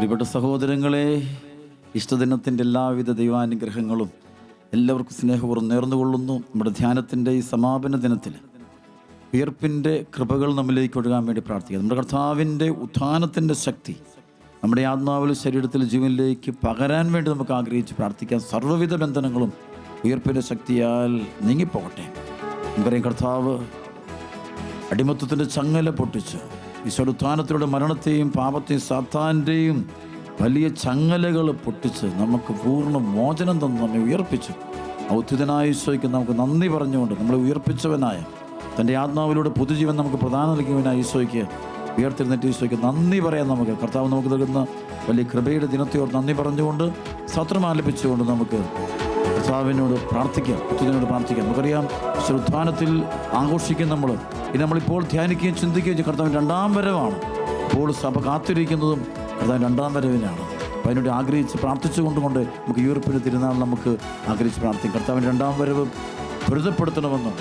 പ്രിയപ്പെട്ട സഹോദരങ്ങളെ, ഇഷ്ടദിനത്തിൻ്റെ എല്ലാവിധ ദൈവാനുഗ്രഹങ്ങളും എല്ലാവർക്കും സ്നേഹപൂർവ്വം നേർന്നുകൊള്ളുന്നു. നമ്മുടെ ധ്യാനത്തിൻ്റെ ഈ സമാപന ദിനത്തിൽ ഉയർപ്പിൻ്റെ കൃപകൾ നമ്മിലേക്ക് ഒഴുകാൻ വേണ്ടി പ്രാർത്ഥിക്കുക. നമ്മുടെ കർത്താവിൻ്റെ ഉത്ഥാനത്തിൻ്റെ ശക്തി നമ്മുടെ ആത്മാവിലും ശരീരത്തിലും ജീവനിലേക്ക് പകരാൻ വേണ്ടി നമുക്ക് ആഗ്രഹിച്ച് പ്രാർത്ഥിക്കാം. സർവ്വവിധ ബന്ധനങ്ങളും ഉയർപ്പിൻ്റെ ശക്തിയാൽ നീങ്ങിപ്പോകട്ടെ. നമുക്കറിയാം, കർത്താവ് അടിമത്വത്തിൻ്റെ ചങ്ങല പൊട്ടിച്ച് ഈശോയുടെ ഉത്ഥാനത്തിലൂടെ മരണത്തെയും പാപത്തെയും സാത്താൻ്റെയും വലിയ ചങ്ങലകൾ പൊട്ടിച്ച് നമുക്ക് പൂർണ്ണ മോചനം തന്ന് നമ്മെ ഉയർപ്പിച്ചു. ഔദ്ധിതനായ ഈശോയ്ക്ക് നമുക്ക് നന്ദി പറഞ്ഞുകൊണ്ട് നമ്മളെ ഉയർപ്പിച്ചവനായ തൻ്റെ ആത്മാവിലൂടെ പുതുജീവൻ നമുക്ക് പ്രദാനം നൽകിയവനായ ഈശോയ്ക്ക്, ഉയർത്തിരുന്നിട്ട് ഈശോയ്ക്ക് നന്ദി പറയാൻ നമുക്ക് കർത്താവ് നമുക്ക് നൽകുന്ന വലിയ കൃപയുടെ ദിനത്തെയോട് നന്ദി പറഞ്ഞുകൊണ്ട് സ്തോത്രം ആലപിച്ചുകൊണ്ട് നമുക്ക് കർത്താവിനോട് പ്രാർത്ഥിക്കാം, പുതുജീവനോട് പ്രാർത്ഥിക്കാം. നമുക്കറിയാം, ഉത്ഥാനത്തിൽ ആഘോഷിക്കും നമ്മളിപ്പോൾ ധ്യാനിക്കുകയും ചിന്തിക്കുകയും ചെയ്യും. കർത്താവിൻ്റെ രണ്ടാം വരവാണ്. ഇപ്പോൾ സഭ കാത്തിരിക്കുന്നതും കർത്താവിൻ്റെ രണ്ടാം വരവിനാണ്. അപ്പോൾ അതിനോട് ആഗ്രഹിച്ച് പ്രാർത്ഥിച്ചുകൊണ്ട് നമുക്ക് ഉയർപ്പിൻ്റെ തിരുനാൾ നമുക്ക് ആഗ്രഹിച്ച് പ്രാർത്ഥിക്കും. കർത്താവിൻ്റെ രണ്ടാം വരവ് ത്വരിതപ്പെടുത്തണമെന്നും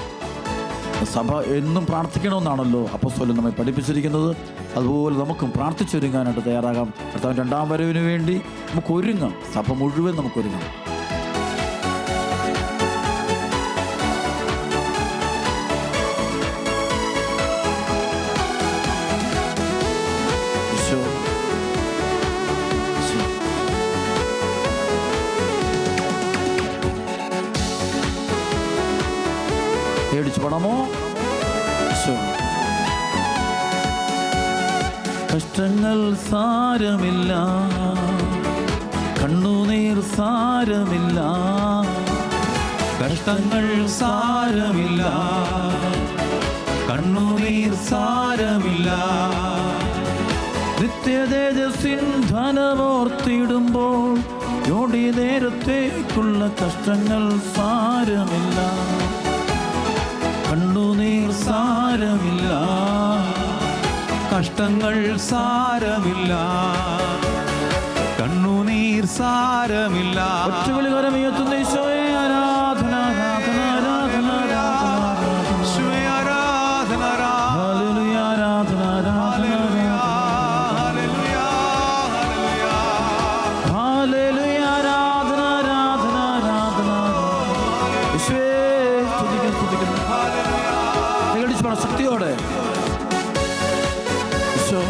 സഭ എന്നും പ്രാർത്ഥിക്കണമെന്നാണല്ലോ അപ്പോസ്തലൻ നമ്മെ പഠിപ്പിച്ചിരിക്കുന്നത്. അതുപോലെ നമുക്കും പ്രാർത്ഥിച്ചൊരുങ്ങാനായിട്ട് തയ്യാറാകാം. കർത്താവിൻ്റെ രണ്ടാം വരവിന് വേണ്ടി നമുക്ക് ഒരുങ്ങാം. സഭ മുഴുവൻ നമുക്കൊരുങ്ങാം. പേടിച്ചു പണമോ? കഷ്ടങ്ങൾ സാരമില്ല, കണ്ണുനീർ സാരമില്ല. കഷ്ടങ്ങൾ സാരമില്ല, കണ്ണുനീർ സാരമില്ല. നിത്യതേജസ്സിൻ ധനമോർത്തിടുമ്പോൾ ജോഡി നേരത്തേക്കുള്ള കഷ്ടങ്ങൾ സാരമില്ല, കണ്ണുനീർ സാരമില്ല. കഷ്ടങ്ങൾ സാരമില്ല, കണ്ണുനീർ സാരമില്ല. ഒറ്റവിളികരം ഉയർത്തുന്ന ഈശോയെ ആരാധന, ആരാധന, ആരാധന, ആരാധന, ഈശോയെ ആരാധന, ഹല്ലേലൂയ, ആരാധന, ആരാധന, ഹല്ലേലൂയ, ഹല്ലേലൂയ, ആരാധന, ആരാധന, ആരാധന. ഈശോയെ സ്തുതിക്കുന്നു, സ്തുതിക്കുന്നു. നിങ്ങളുടെ ശക്തിയോടെ ഈശോ,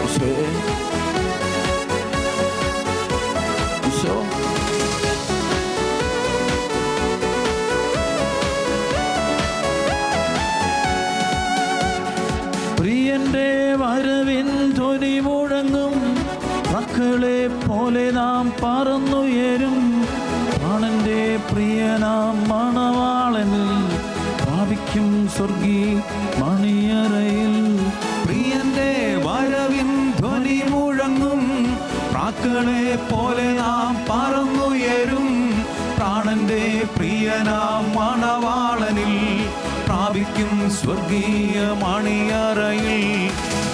ഈശോയെ, ഈശോ. പ്രിയന്റെ വരവിൻ ധ്വനി മുഴങ്ങും, മക്കളെ പോലെ നാം പറന്നുയരും. പ്രാണന്റെ പ്രിയനാം മണവാളനിൽ പ്രാപിക്കും സ്വർഗീയ മണിയറയിൽ. പ്രിയന്റെ വരവിൻ ധ്വനി മുഴങ്ങും, പ്രാക്കളെ പോലെ നാം പറന്നുയരും. പ്രാണന്റെ പ്രിയനാം മണവാളനിൽ പ്രാപിക്കും സ്വർഗീയ മണിയറയിൽ.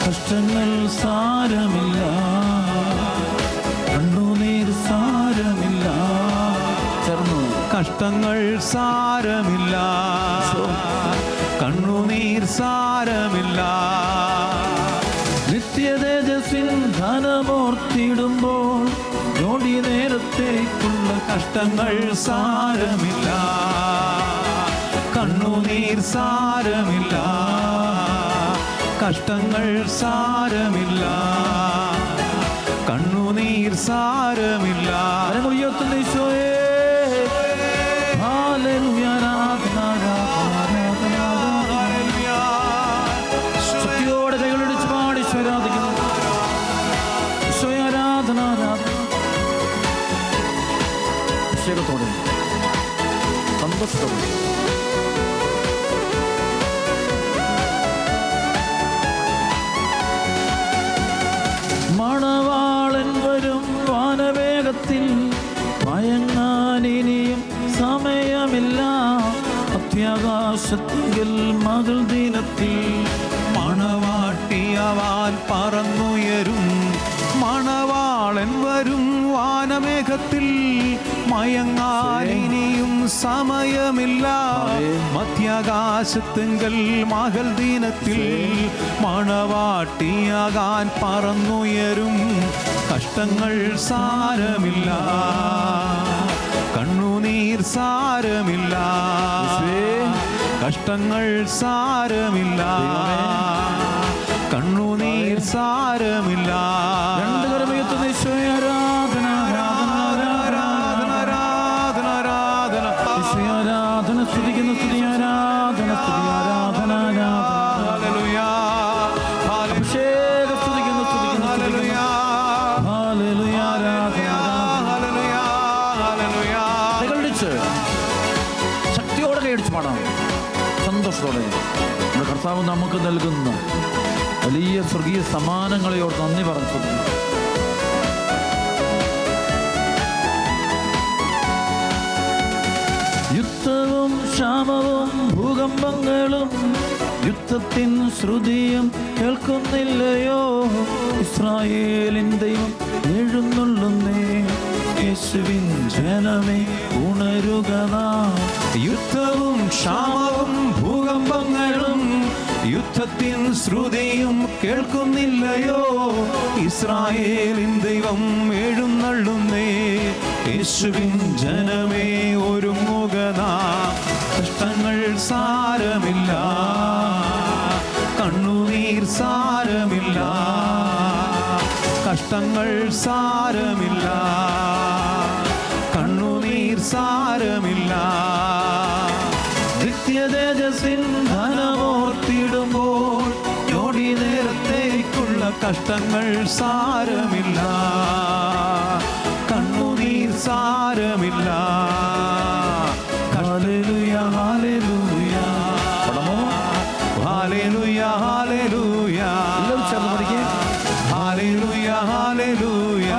കഷ്ടങ്ങൾ സാരമില്ല, കണ്ണുനീർ സാരമില്ല. ചേർന്നു. കഷ്ടങ്ങൾ സാരമില്ല, കണ്ണുനീർ സാരമില്ല. നിത്യതേജസ്സിൻ ധനമോർത്തിടുമ്പോൾ ജോഡി നേരത്തേക്കുള്ള കഷ്ടങ്ങൾ സാരമില്ല, കണ്ണുനീർ സാരമില്ല. കഷ്ടങ്ങൾ സാരമില്ല, കണ്ണുനീർ സാരമില്ല. ഉയർത്തുന്ന ഈശോയെ, ഹല്ലേലൂയ, ആരാധന, ആരാധന, ആരാധന. ശക്തിയോടെ കൈകളടിച്ച് പാടി ആരാധിക്കുന്നു. ഈശോയെ ആരാധന, ആരാധന. അഭിഷേകത്തോടെ, സന്തോഷത്തോടെ. മണവാളൻ വരും വാനവേഗത്തിൽ, മയങ്ങാൻ ഇനിയും സമയമില്ല. അത്യാകാശത്തിൽ മകൾ ദിനത്തിൽ മണവാട്ടിയവാൻ പറന്നുയരും. മണവാളൻ വരും വാനമേഘത്തിൽ, മയങ്ങാൻ ഇനിയും സമയമില്ല. മധ്യാകാശത്തിങ്കൽ മകൾ ദിനത്തിൽ മണവാട്ടിയാകാൻ പറന്നുയരും. കഷ്ടങ്ങൾ സാരമില്ല, കണ്ണുനീർ സാരമില്ല, കഷ്ടങ്ങൾ സാരമില്ല, കണ്ണുനീർ സാരമില്ല. രണ്ട് കരമയത്തുന്ന ഈശോയെ ആരാധന, ആരാധന, ആരാധന, ആരാധന, ഈശോയെ ആരാധന, സ്തുതിക്കുന്ന സ്തുതി ആരാധന, സ്തുതി ആരാധന, ഹല്ലേലൂയ, അഭിഷേകം സ്തുതിക്കുന്ന സ്തുതിക്കുന്ന ഹല്ലേലൂയ, ഹല്ലേലൂയ, ആരാധന, ഹല്ലേലൂയ, ഹല്ലേലൂയ. കൈകളിടിച്ച് ശക്തിയോടെ കൈയടിച്ച് പാടാം, സന്തോഷത്തോടെ. നമ്മുടെ കർത്താവ് നമുക്ക് നൽകുന്ന വലിയ സ്വർഗീയ സമ്മാനങ്ങളെയോട് നന്ദി പറഞ്ഞു. യുദ്ധവും ക്ഷാമവും ഭൂകമ്പങ്ങളും യുദ്ധത്തിൻ ശ്രുതിയും കേൾക്കുന്നില്ലയോ? ഇസ്രായേലിൻ ദൈവം എഴുന്നള്ളുന്നേ, യേശുവിൻ ജനമേ ഉണരുക നാം. യുദ്ധവും ക്ഷാമവും ഭൂകമ്പങ്ങളും യുദ്ധത്തിൻ ശ്രുതിയും കേൾക്കുന്നില്ലയോ? ഇസ്രായേലിൻ ദൈവം എഴുന്നള്ളുന്നേ, യേശുവിൻ ജനമേ ഒരുങ്ങുക നാം. കഷ്ടങ്ങൾ സാരമില്ല, കണ്ണുനീർ സാരമില്ല, കഷ്ടങ്ങൾ സാരമില്ല, കണ്ണുനീർ സാരമില്ല. നിത്യതേജസ്സിൻ ധനമോർത്തിടുമ്പോൾ ഞൊടി നേരത്തേക്കുള്ള കഷ്ടങ്ങൾ സാരമില്ല, കണ്ണുനീർ സാരമില്ല. ഹല്ലേലൂയ, ഹല്ലേലൂയ. പാടാമോ? ഹല്ലേലൂയ, ഹല്ലേലൂയ. എല്ലാവരും ചേർന്ന് പഠിക്കേ. ഹല്ലേലൂയ, ഹല്ലേലൂയ,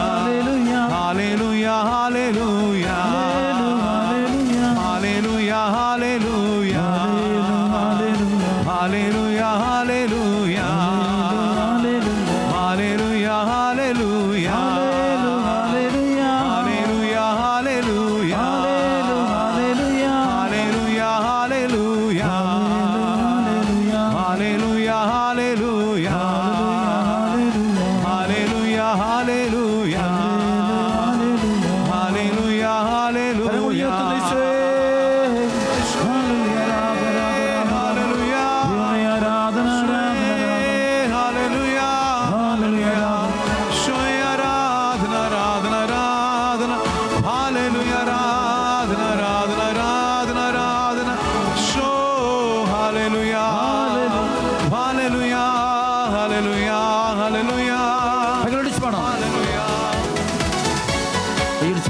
ഹല്ലേലൂയ, ഹല്ലേലൂയ, ഹല്ലേലൂയ, ഹല്ലേലൂയ, ഹല്ലേലൂയ, ഹല്ലേലൂയ, ഹല്ലേലൂയ, ഹല്ലേലൂയ, ഹല്ലേലൂയ,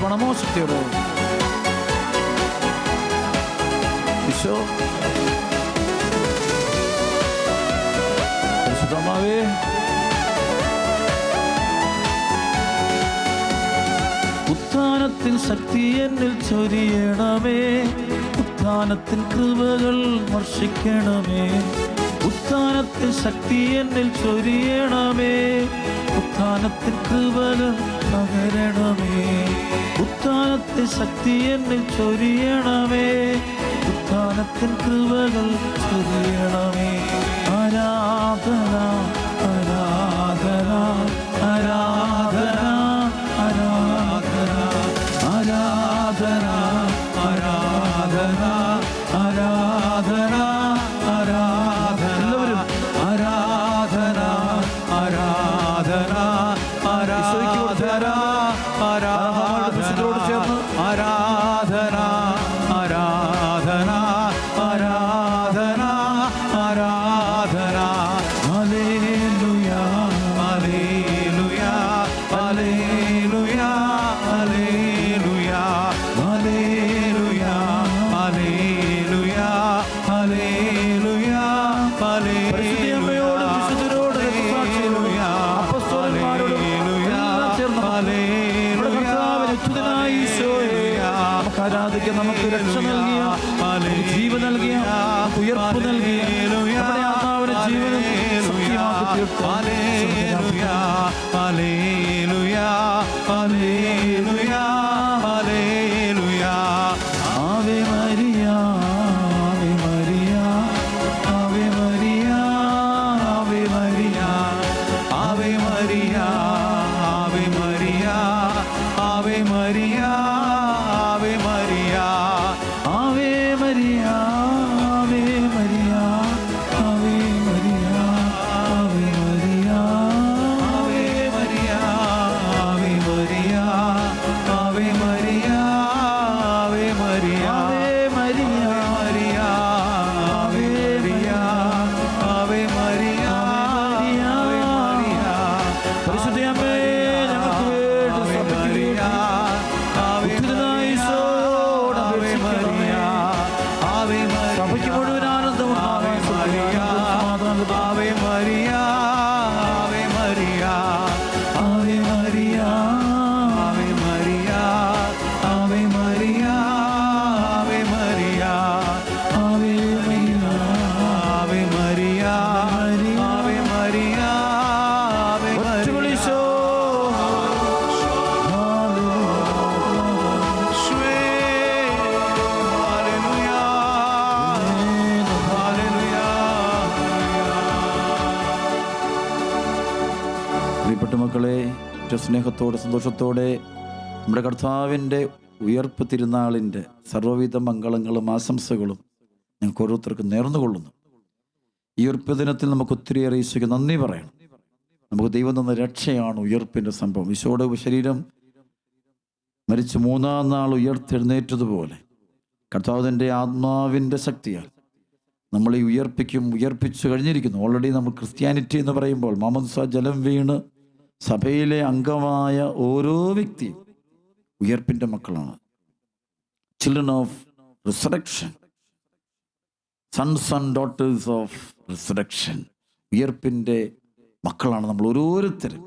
പണമോ ശക്തിയോടെ ഈശോ പരിശുദ്ധമാവേ ഉത്ഥാനത്തിൻ ശക്തി എന്നിൽ ചൊരിയണമേ, ഉത്ഥാനത്തിൻ കൃപകൾ വർഷിക്കണമേ. ഉത്ഥാനത്തിൻ ശക്തി എന്നിൽ ചൊരിയണമേ, ഉത്ഥാനത്തിൻ കൃപകൾ പകരണമേ. ഉത്ഥാനത്തിൻ ശക്തി എന്നിൽ ചൊരിയണമേ, ഉത്ഥാനത്തിൻ കൃപകൾ ചൊരിയണമേ. ആരാധന ആരാധന ആരാധന ആരാധന ആരാധന ആരാധന ആരാധന ആരാധന എല്ലാവരും ആരാധന ആരാധന ആരാധന ആരാധനയോട് ചേർന്ന് ആരാധന ആരാധന ആരാധന ആരാധന. ഹല്ലേലൂയ ഹല്ലേലൂയ ഹല്ലേലൂയ ഹല്ലേലൂയ ഹല്ലേലൂയ ഹല്ലേലൂയ ഹല്ലേലൂയ പരിശുദ്ധയമ്മയോടും വിശുദ്ധരോടും രക്തസാക്ഷികളോടും അപ്പോസ്തലന്മാരോടും എല്ലാം ചേർന്ന് നമ്മുടെ കർത്താവിന് അത്ഭുതനായ ഈശോയെ നമുക്ക് ആരാധിക്കാം. നമുക്ക് രക്ഷ നൽകിയ, ജീവൻ നൽകിയ, ഉയർപ്പ് നൽകിയ, നമ്മുടെ ആത്മാവിനെ ജീവനും സത്യമാക്കി തീർത്ത ഹല്ലേലൂയ ഹല്ലേലൂയ ഹല്ലേലൂയ hallelujah. Ave Maria Ave Maria Ave Maria Maria, Ave Maria, Ave Maria, Ave Maria, Ave Maria, Ave Maria, Ave Maria, Ave Maria, Ave Maria, Ave Maria. പ്രിയപ്പെട്ട മക്കളെ, സ്നേഹത്തോടെ സന്തോഷത്തോടെ നമ്മുടെ കർത്താവിൻ്റെ ഉയർപ്പ് തിരുനാളിൻ്റെ സർവ്വവിധ മംഗളങ്ങളും ആശംസകളും ഞങ്ങൾക്ക് ഓരോരുത്തർക്കും നേർന്നുകൊള്ളുന്നു. ഈ ഉയർപ്പ് ദിനത്തിൽ നമുക്ക് ഒത്തിരിയേറെ ഈശോയ്ക്ക് നന്ദി പറയണം. നമുക്ക് ദൈവം തന്ന രക്ഷയാണ് ഉയർപ്പിൻ്റെ സംഭവം. ഈശോയുടെ ശരീരം മരിച്ച് 3-ാം നാൾ ഉയർത്തെഴുന്നേറ്റതുപോലെ കർത്താവിൻ്റെ ആത്മാവിൻ്റെ ശക്തിയാൽ നമ്മളെ ഉയർപ്പിച്ചു കഴിഞ്ഞിരിക്കുന്നു. ഓൾറെഡി നമ്മൾ ക്രിസ്ത്യാനിറ്റി എന്ന് പറയുമ്പോൾ മാമോദിസ ജലം വീണ് സഭയിലെ അംഗമായ ഓരോ വ്യക്തിയും ഉയർപ്പിൻ്റെ മക്കളാണ്. Children of resurrection, sons and daughters of resurrection, ഉയർപ്പിൻ്റെ മക്കളാണ് നമ്മൾ ഓരോരുത്തരും.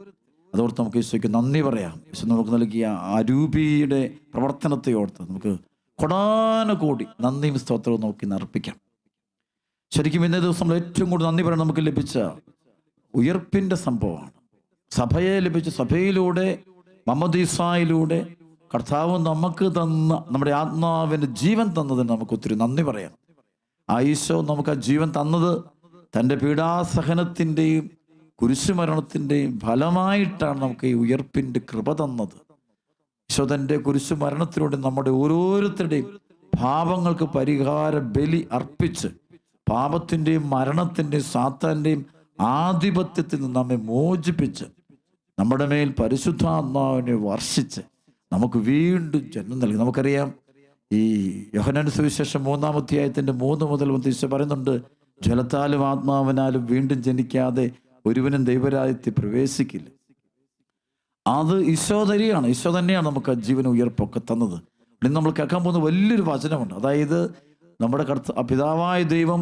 അതോർത്ത് നമുക്ക് ഈശോയ്ക്ക് നന്ദി പറയാം. ഈശോ നമുക്ക് നൽകിയ അരൂപിയുടെ പ്രവർത്തനത്തെ ഓർത്ത് നമുക്ക് കൊടാനുകൂടി നന്ദിയും സ്തോത്രവും നോക്കി അർപ്പിക്കാം. ശരിക്കും ഇന്നേ ദിവസം ഏറ്റവും കൂടുതൽ നന്ദി പറയാൻ നമുക്ക് ലഭിച്ച ഉയർപ്പിൻ്റെ സംഭവമാണ്. സഭയെ ലഭിച്ച, സഭയിലൂടെ മാമോദീസായിലൂടെ കർത്താവ് നമുക്ക് തന്ന നമ്മുടെ ആത്മാവിൻ്റെ ജീവൻ തന്നതിന് നമുക്ക് ഒത്തിരി നന്ദി പറയാം. ആ ഈശോ നമുക്ക് ആ ജീവൻ തന്നത് തൻ്റെ പീഡാസഹനത്തിൻ്റെയും കുരിശുമരണത്തിൻ്റെയും ഫലമായിട്ടാണ് നമുക്ക് ഈ ഉയർപ്പിൻ്റെ കൃപ തന്നത്. ഈശോ തൻ്റെ കുരിശുമരണത്തിലൂടെ നമ്മുടെ ഓരോരുത്തരുടെയും പാപങ്ങൾക്ക് പരിഹാര ബലി അർപ്പിച്ച് പാപത്തിൻ്റെയും മരണത്തിൻ്റെയും സാത്താൻ്റെയും ആധിപത്യത്തിൽ നിന്ന് നമ്മെ മോചിപ്പിച്ച് നമ്മുടെ മേൽ പരിശുദ്ധാത്മാവിനെ വർഷിച്ച് നമുക്ക് വീണ്ടും ജന്മം നൽകി. നമുക്കറിയാം, ഈ യോഹന്നാന്റെ സുവിശേഷം 3-ാം അധ്യായത്തിൻ്റെ 3 മുതൽ ഈശോ പറയുന്നുണ്ട്, ജലത്താലും ആത്മാവിനാലും വീണ്ടും ജനിക്കാതെ ഒരുവനും ദൈവരാജ്യത്തിൽ പ്രവേശിക്കില്ല. അത് ഈശോ തന്നെയാണ്. ഈശോ തന്നെയാണ് നമുക്ക് ആ ജീവന ഉയർപ്പൊക്കെ തന്നത്. ഇന്ന് നമ്മൾ കേൾക്കാൻ പോകുന്ന വലിയൊരു വചനമുണ്ട്. അതായത് നമ്മുടെ പിതാവായ ദൈവം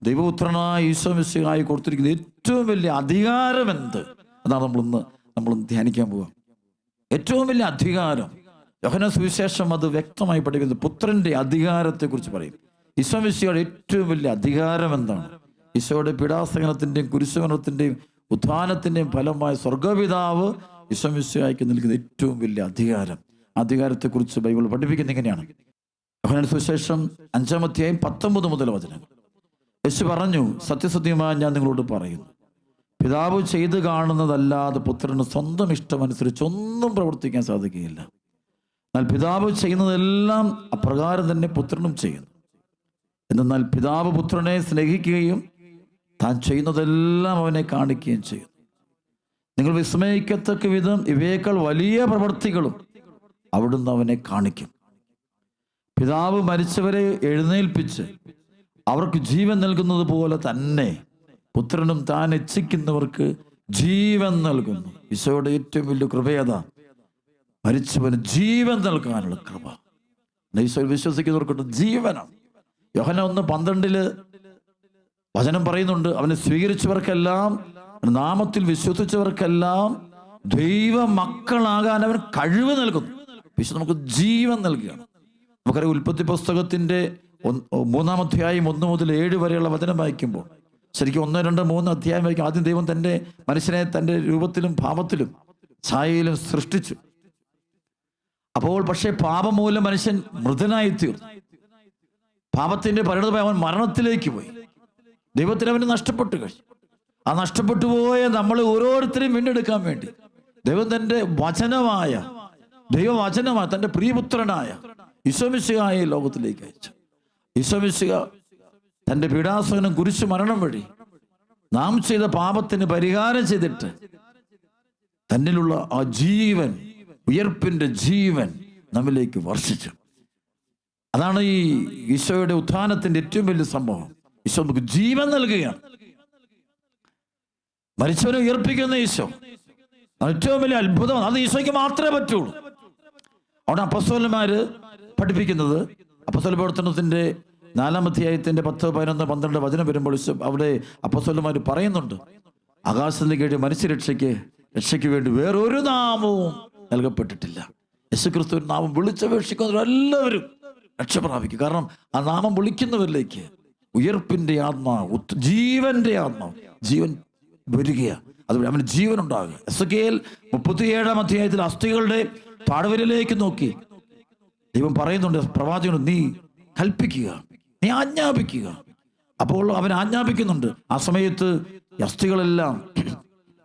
ദൈവപുത്രനായ ഈശോ മിശിഹായി കൊടുത്തിരിക്കുന്ന ഏറ്റവും വലിയ അധികാരം എന്ത്? അതാണ് നമ്മൾ ധ്യാനിക്കാൻ പോവുക. ഏറ്റവും വലിയ അധികാരം യോഹന്നാൻ സുവിശേഷം അത് വ്യക്തമായി പഠിക്കുന്നത്. പുത്രന്റെ അധികാരത്തെക്കുറിച്ച് പറയും. ഈശോ മിശിഹായുടെ ഏറ്റവും വലിയ അധികാരം എന്താണ്? ഈശോയുടെ പീഡാസഹനത്തിൻ്റെയും കുരിശുമരണത്തിൻ്റെയും ഉത്ഥാനത്തിൻ്റെയും ഫലമായ സ്വർഗപിതാവ് ഈശോ മിശിഹായ്ക്ക് നൽകുന്ന ഏറ്റവും വലിയ അധികാരത്തെക്കുറിച്ച് ബൈബിൾ പഠിപ്പിക്കുന്നത് ഇങ്ങനെയാണ്. യോഹന്നാൻ സുവിശേഷം 5-ാം അധ്യായം 19 മുതൽ വചനങ്ങൾ. യേശു പറഞ്ഞു, സത്യസത്യമായി ഞാൻ നിങ്ങളോട് പറയുന്നു, പിതാവ് ചെയ്ത് കാണുന്നതല്ലാതെ പുത്രന് സ്വന്തം ഇഷ്ടമനുസരിച്ച് ഒന്നും പ്രവർത്തിക്കാൻ സാധിക്കുകയില്ല. എന്നാൽ പിതാവ് ചെയ്യുന്നതെല്ലാം അപ്രകാരം തന്നെ പുത്രനും ചെയ്യുന്നു. എന്നാൽ പിതാവ് പുത്രനെ സ്നേഹിക്കുകയും താൻ ചെയ്യുന്നതെല്ലാം അവനെ കാണിക്കുകയും ചെയ്യുന്നു. നിങ്ങൾ വിസ്മയിക്കത്തക്ക വിധം ഇവയേക്കാൾ വലിയ പ്രവൃത്തികളും അവിടുന്ന് അവനെ കാണിക്കും. പിതാവ് മരിച്ചവരെ എഴുന്നേൽപ്പിച്ച് അവർക്ക് ജീവൻ നൽകുന്നത് പോലെ തന്നെ പുത്രനും താൻ ഇച്ഛിക്കുന്നവർക്ക് ജീവൻ നൽകുന്നു. ഈശോയുടെ ഏറ്റവും വലിയ കൃപയതാ, മരിച്ചവന് ജീവൻ നൽകാനുള്ള കൃപ. ഈശോ വിശ്വസിക്കുന്നവർക്കുണ്ട് ജീവനാണ്. യോഹന്നാൻ 1:12 വചനം പറയുന്നുണ്ട്, അവനെ സ്വീകരിച്ചവർക്കെല്ലാം, നാമത്തിൽ വിശ്വസിച്ചവർക്കെല്ലാം ദൈവ മക്കളാകാൻ അവൻ കഴിവ് നൽകുന്നു. ഈശോ നമുക്ക് ജീവൻ നൽകുകയാണ്. നമുക്കറിയാം, ഉൽപ്പത്തി പുസ്തകത്തിന്റെ 3-ാം അധ്യായം 1 മുതൽ 7 വരെയുള്ള വചനം വായിക്കുമ്പോൾ ശരിക്കും 1, 2, 3 അധ്യായം വായിക്കും. ആദ്യം ദൈവം തൻ്റെ മനുഷ്യനെ തൻ്റെ രൂപത്തിലും ഭാവത്തിലും ഛായയിലും സൃഷ്ടിച്ചു. അപ്പോൾ പക്ഷേ പാപം മൂലം മനുഷ്യൻ മൃതനായി തീർന്നു. പാപത്തിന്റെ പരിണതമായി അവൻ മരണത്തിലേക്ക് പോയി. ദൈവത്തിന് അവന് നഷ്ടപ്പെട്ടു കഴിഞ്ഞു. ആ നഷ്ടപ്പെട്ടു പോയ നമ്മളെ ഓരോരുത്തരെയും വീണ്ടെടുക്കാൻ വേണ്ടി ദൈവം തൻ്റെ ദൈവവചനമായ തൻ്റെ പ്രിയപുത്രനായ ഈശോ മിശിഹായെ ലോകത്തിലേക്ക് അയച്ചു. ഈശോ മിശിഹ തൻ്റെ പീഡാസഹനം കുരിശു മരണം വഴി നാം ചെയ്ത പാപത്തിന് പരിഹാരം ചെയ്തിട്ട് തന്നിലുള്ള ആ ജീവൻ, ഉയർപ്പിന്റെ ജീവൻ നമ്മിലേക്ക് വർഷിച്ചു. അതാണ് ഈ ഈശോയുടെ ഉത്ഥാനത്തിന്റെ ഏറ്റവും വലിയ സംഭവം. ഈശോ നമുക്ക് ജീവൻ നൽകുകയാണ്. മരിച്ചവനെ ഉയർപ്പിക്കുന്ന ഈശോ ഏറ്റവും വലിയ അത്ഭുതമാണ്. അത് ഈശോയ്ക്ക് മാത്രമേ പറ്റുള്ളൂ. അവിടെ അപ്പോസ്തലന്മാര് പഠിപ്പിക്കുന്നത്, അപ്പോസ്തല പ്രവർത്തനത്തിന്റെ 4-ാം അധ്യായത്തിൻ്റെ 10, 11, 12 വചനം വരുമ്പോൾ അവിടെ അപ്പോസ്തലന്മാർ പറയുന്നുണ്ട്, ആകാശത്തിന് കീഴിൽ രക്ഷയ്ക്ക് വേണ്ടി വേറൊരു നാമവും നൽകപ്പെട്ടിട്ടില്ല. യേശുക്രിസ്തു ഒരു നാമം വിളിച്ചപേക്ഷിക്കുന്നവരെല്ലാവരും രക്ഷ പ്രാപിക്കും. കാരണം ആ നാമം വിളിക്കുന്നവരിലേക്ക് ഉയർപ്പിന്റെ ആത്മാവ്, ജീവന്റെ ആത്മാവ്, ജീവൻ വരികയാണ്. അതുവഴി അവന് ജീവൻ ഉണ്ടാകുക. എസെക്കിയേൽ 37-ാം അധ്യായത്തിൽ അസ്ഥികളുടെ താഴ്വരയിലേക്ക് നോക്കി ദൈവം പറയുന്നുണ്ട്, പ്രവാചകൻ നീ കൽപ്പിക്കുക, നീ ആജ്ഞാപിക്കുക. അപ്പോൾ അവൻ ആജ്ഞാപിക്കുന്നുണ്ട്. ആ സമയത്ത് അസ്ഥികളെല്ലാം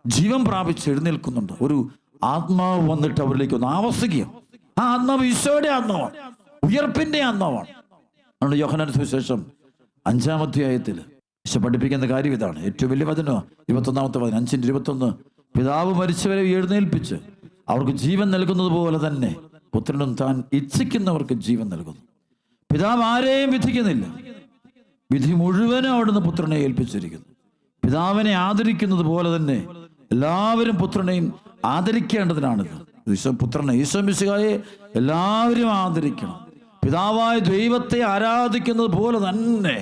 ജീവൻ പ്രാപിച്ച് എഴുന്നേൽക്കുന്നുണ്ട്. ഒരു ആത്മാവ് വന്നിട്ട് അവരിലേക്ക് ഒന്ന് ആവസിക്കുക. ആ ആത്മാവ് ഈശോയുടെ ആത്മാവാണ്, ഉയർപ്പിന്റെ ആത്മാവാണ്. അതുകൊണ്ട് യോഹന്നാന്റെ സുവിശേഷം 5-ാം അധ്യായത്തിൽ ഈശോ പഠിപ്പിക്കുന്ന കാര്യം ഇതാണ്. ഏറ്റവും വലിയ വചനം 21-ാമത്തെ വചനം 5:21. പിതാവ് മരിച്ചവരെ എഴുന്നേൽപ്പിച്ച് അവർക്ക് ജീവൻ നൽകുന്നത് പോലെ തന്നെ പുത്രനും താൻ ഇച്ഛിക്കുന്നവർക്ക് ജീവൻ നൽകുന്നു. പിതാവ് ആരെയും വിധിക്കുന്നില്ല, വിധി മുഴുവനും അവിടുന്ന് പുത്രനെ ഏൽപ്പിച്ചിരിക്കുന്നു. പിതാവിനെ ആദരിക്കുന്നത് പോലെ തന്നെ എല്ലാവരും പുത്രനെയും ആദരിക്കേണ്ടതിനാണിത്. ഈശോ മിശിഹായെ എല്ലാവരും ആദരിക്കണം. പിതാവായ ദൈവത്തെ ആരാധിക്കുന്നത് പോലെ തന്നെ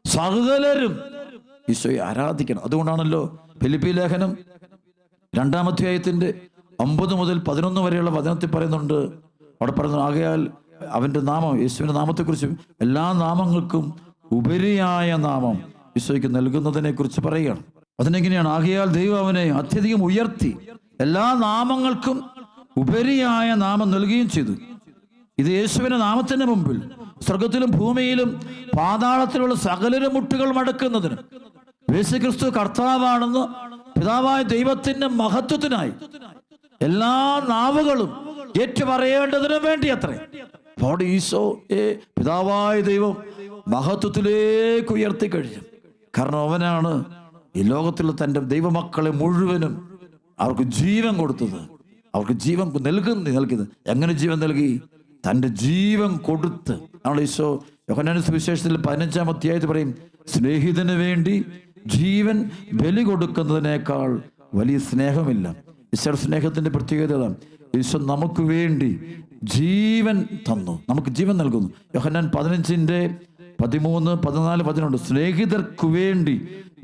സകലരും ഈശോയെ ആരാധിക്കണം. അതുകൊണ്ടാണല്ലോ ഫിലിപ്പി ലേഖനം 2-ാം അധ്യായത്തിന്റെ 9 മുതൽ 11 വരെയുള്ള വചനത്തിൽ പറയുന്നുണ്ട്. അവിടെ പറയുന്നു, ആകയാൽ അവന്റെ നാമം, യേശുവിന്റെ നാമത്തെക്കുറിച്ചും എല്ലാ നാമങ്ങൾക്കും ഉപരിയായ നാമം ഈശോയ്ക്ക് നൽകുന്നതിനെ കുറിച്ച് പറയുകയാണ്. അതിനെങ്ങനെയാണ്? ആകയാൽ ദൈവം അവനെ അത്യധികം ഉയർത്തി എല്ലാ നാമങ്ങൾക്കും ഉപരിയായ നാമം നൽകുകയും ചെയ്തു. ഇത് യേശുവിന്റെ നാമത്തിന്റെ മുമ്പിൽ സ്വർഗത്തിലും ഭൂമിയിലും പാതാളത്തിലുള്ള സകലരും മുട്ടുകൾ മടക്കുന്നതിന്, യേശുക്രിസ്തു കർത്താവാണെന്ന് പിതാവായ ദൈവത്തിന്റെ മഹത്വത്തിനായി എല്ലാ നാവുകളും ഏറ്റുപറയേണ്ടതിനു വേണ്ടി അത്രേ. അപ്പോൾ ഈശോയെ പിതാവായ ദൈവം മഹത്വത്തിലേക്ക് ഉയർത്തി കഴിഞ്ഞു. കാരണം അവനാണ് ഈ ലോകത്തിലുള്ള തൻ്റെ ദൈവമക്കളെ മുഴുവനും അവർക്ക് ജീവൻ കൊടുത്തത്, അവർക്ക് ജീവൻ നൽകിയത്. എങ്ങനെ ജീവൻ നൽകി? തൻ്റെ ജീവൻ കൊടുത്ത്. നമ്മൾ ഈശോ യോഹന്നാന്റെ സുവിശേഷത്തിൽ 15-ാം അധ്യായത്തിൽ പറയും, സ്നേഹിതന് വേണ്ടി ജീവൻ ബലി കൊടുക്കുന്നതിനേക്കാൾ വലിയ സ്നേഹമില്ല. ഈശോ സ്നേഹത്തിന്റെ പ്രത്യേകത, ഈശോ നമുക്ക് വേണ്ടി ജീവൻ തന്നു, നമുക്ക് ജീവൻ നൽകുന്നു. യോഹന്നാൻ 15:13, 14 വചനമുണ്ട്, സ്നേഹിതർക്ക് വേണ്ടി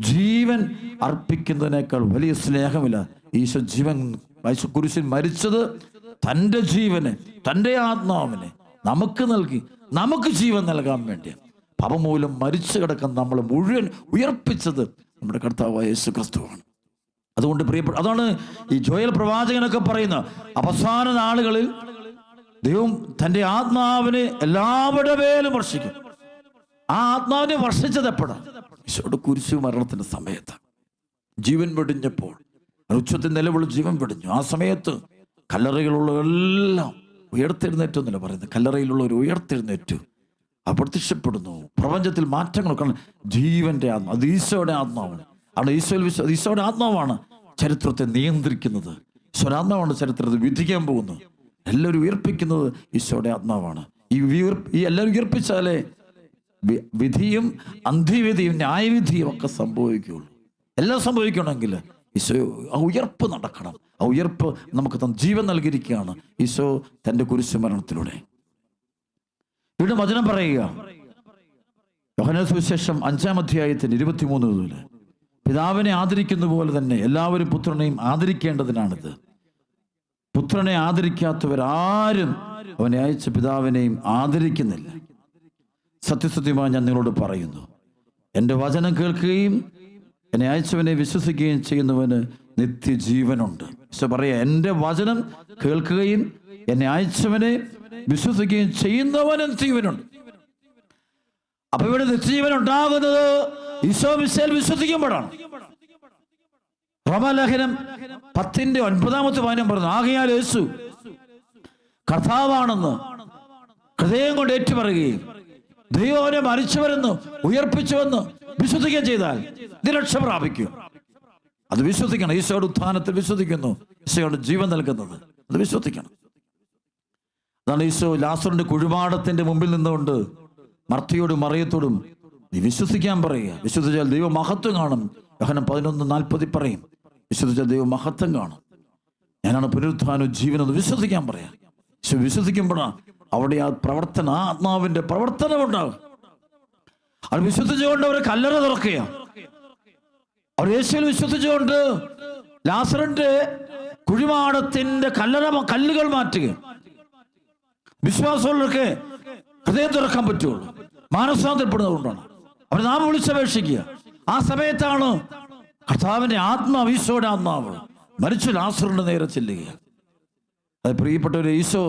ജീവൻ അർപ്പിക്കുന്നതിനേക്കാൾ വലിയ സ്നേഹമില്ല. ഈശോ കുരിശിൽ മരിച്ചത് തൻ്റെ ജീവനെ, തൻ്റെ ആത്മാവിനെ നമുക്ക് നൽകി, നമുക്ക് ജീവൻ നൽകാൻ വേണ്ടി. പാപമൂലം മരിച്ചു കിടക്കാൻ നമ്മളെ മുഴുവൻ ഉയർപ്പിച്ചത് നമ്മുടെ കർത്താവായ യേശു ക്രിസ്തുവാണ്. അതുകൊണ്ട് അതാണ് ഈ ജോയൽ പ്രവാചകനൊക്കെ പറയുന്ന, അവസാന നാളുകളിൽ ദൈവം തൻ്റെ ആത്മാവിനെ എല്ലാവരുടെ മേലും വർഷിക്കും. ആ ആത്മാവിനെ വർഷിച്ചത് എപ്പോഴാണ്? ഈശോയുടെ കുരിശു മരണത്തിന്റെ സമയത്ത്. ജീവൻ വെടിഞ്ഞപ്പോൾ, ഉച്ചത്തിൽ നിലവിളി ജീവൻ വെടിഞ്ഞു. ആ സമയത്ത് കല്ലറയിലുള്ള എല്ലാം ഉയർത്തെഴുന്നേറ്റു എന്നല്ല പറയുന്നത്, കല്ലറയിലുള്ളവർ ഉയർത്തെഴുന്നേറ്റു, അപ്രത്യക്ഷപ്പെടുന്നു. പ്രപഞ്ചത്തിൽ മാറ്റങ്ങൾ ജീവന്റെ ആത്മാവ്, അത് ഈശോയുടെ ആത്മാവാണ്. അവിടെ ഈശോയുടെ ആത്മാവാണ് ചരിത്രത്തെ നിയന്ത്രിക്കുന്നത്. ഈശോരാത്മാവാണ് ചരിത്രത്തെ വിധിക്കാൻ പോകുന്നത്. എല്ലാവരും ഉയർപ്പിക്കുന്നത് ഈശോയുടെ ആത്മാവാണ്. ഈ എല്ലാവരും ഉയർപ്പിച്ചാലേ വിധിയും അന്ത്യവിധിയും ന്യായവിധിയും ഒക്കെ സംഭവിക്കുകയുള്ളൂ. എല്ലാം സംഭവിക്കണമെങ്കിൽ ഈശോ ആ ഉയർപ്പ് നടക്കണം. ആ ഉയർപ്പ് നമുക്ക് ജീവൻ നൽകിയിരിക്കുകയാണ് ഈശോ തൻ്റെ കുരിശു മരണത്തിലൂടെ. ഇവിടെ വചനം പറയുക, യോഹന്നാന്റെ സുവിശേഷം 5-ാം അധ്യായത്തിന് 23 മുതൽ, പിതാവിനെ ആദരിക്കുന്ന പോലെ തന്നെ എല്ലാവരും പുത്രനെയും ആദരിക്കേണ്ടതിനാണിത്. പുത്രനെ ആദരിക്കാത്തവരാരും അവനെ അയച്ച പിതാവിനെയും ആദരിക്കുന്നില്ല. സത്യസത്യമായി ഞാൻ നിങ്ങളോട് പറയുന്നു, എൻ്റെ വചനം കേൾക്കുകയും എന്നെ അയച്ചവനെ വിശ്വസിക്കുകയും ചെയ്യുന്നവന് നിത്യജീവനുണ്ട്. ഈശോ പറയാ, എൻ്റെ വചനം കേൾക്കുകയും എന്നെ അയച്ചവനെ വിശ്വസിക്കുകയും ചെയ്യുന്നവന് നിത്യജീവനുണ്ട്. അപ്പൊ ഇവിടെ നിത്യജീവൻ ഉണ്ടാകുന്നത് ഈശോ മിശിഹായിൽ വിശ്വസിക്കുമ്പോഴാണ്. റോമാലേഖനം 10:9 പറഞ്ഞു, ആകയാൽ യേശു കർത്താവാണെന്ന് ഹൃദയം കൊണ്ട് ഏറ്റുപറയുകയും ദൈവം അവനെ മരിച്ചവരെന്ന് ഉയർപ്പിച്ചുവെന്ന് വിശ്വസിക്കുകയും ചെയ്താൽ രക്ഷ പ്രാപിക്കും. അത് വിശ്വസിക്കണം. ഈശോയുടെ ഉത്ഥാനത്തിൽ വിശ്വസിക്കുന്നു, ഈശോയുടെ ജീവൻ നൽകുന്നത് അത് വിശ്വസിക്കണം. അതാണ് ഈശോ ലാസറിന്റെ കുഴിമാടത്തിന്റെ മുമ്പിൽ നിന്നുകൊണ്ട് മർത്തയോടും മറിയത്തോടും നീ വിശ്വസിക്കാൻ പറയുക. വിശ്വസിച്ചാൽ ദൈവ മഹത്വം കാണും. യോഹന്നാൻ 11:40 പറയും, വിശ്വസിച്ചാൽ ദൈവ മഹത്വം കാണും. ഞാനാണ് പുനരുത്ഥാനവും ജീവനെന്ന് വിശ്വസിക്കാൻ പറയാം. വിശ്വസിക്കുമ്പോഴാണ് അവിടെ ആ പ്രവർത്തനം, ആത്മാവിന്റെ പ്രവർത്തനം ഉണ്ടാകും. അവർ വിശ്വസിച്ചുകൊണ്ട് അവർ കല്ലറ തുറക്കുക. അവർ യേശുവിൽ വിശ്വസിച്ചുകൊണ്ട് ലാസറിന്റെ കുഴിമാടത്തിന്റെ കല്ലുകൾ മാറ്റുക. വിശ്വാസമുള്ളവർക്ക് ഹൃദയം തുറക്കാൻ പറ്റുള്ളൂ. മാനസാന്തരപ്പെടുന്നതുകൊണ്ടാണ് അവർ നാം വിളിച്ചപേക്ഷിക്കുക. ആ സമയത്താണ് കർത്താവിന്റെ ആത്മാവ്, ഈശോയുടെ ആത്മാവ് മരിച്ച ലാസറിന്റെ നേരെ ചെല്ലുക. അത് പ്രിയപ്പെട്ടവരെ, ഈശോ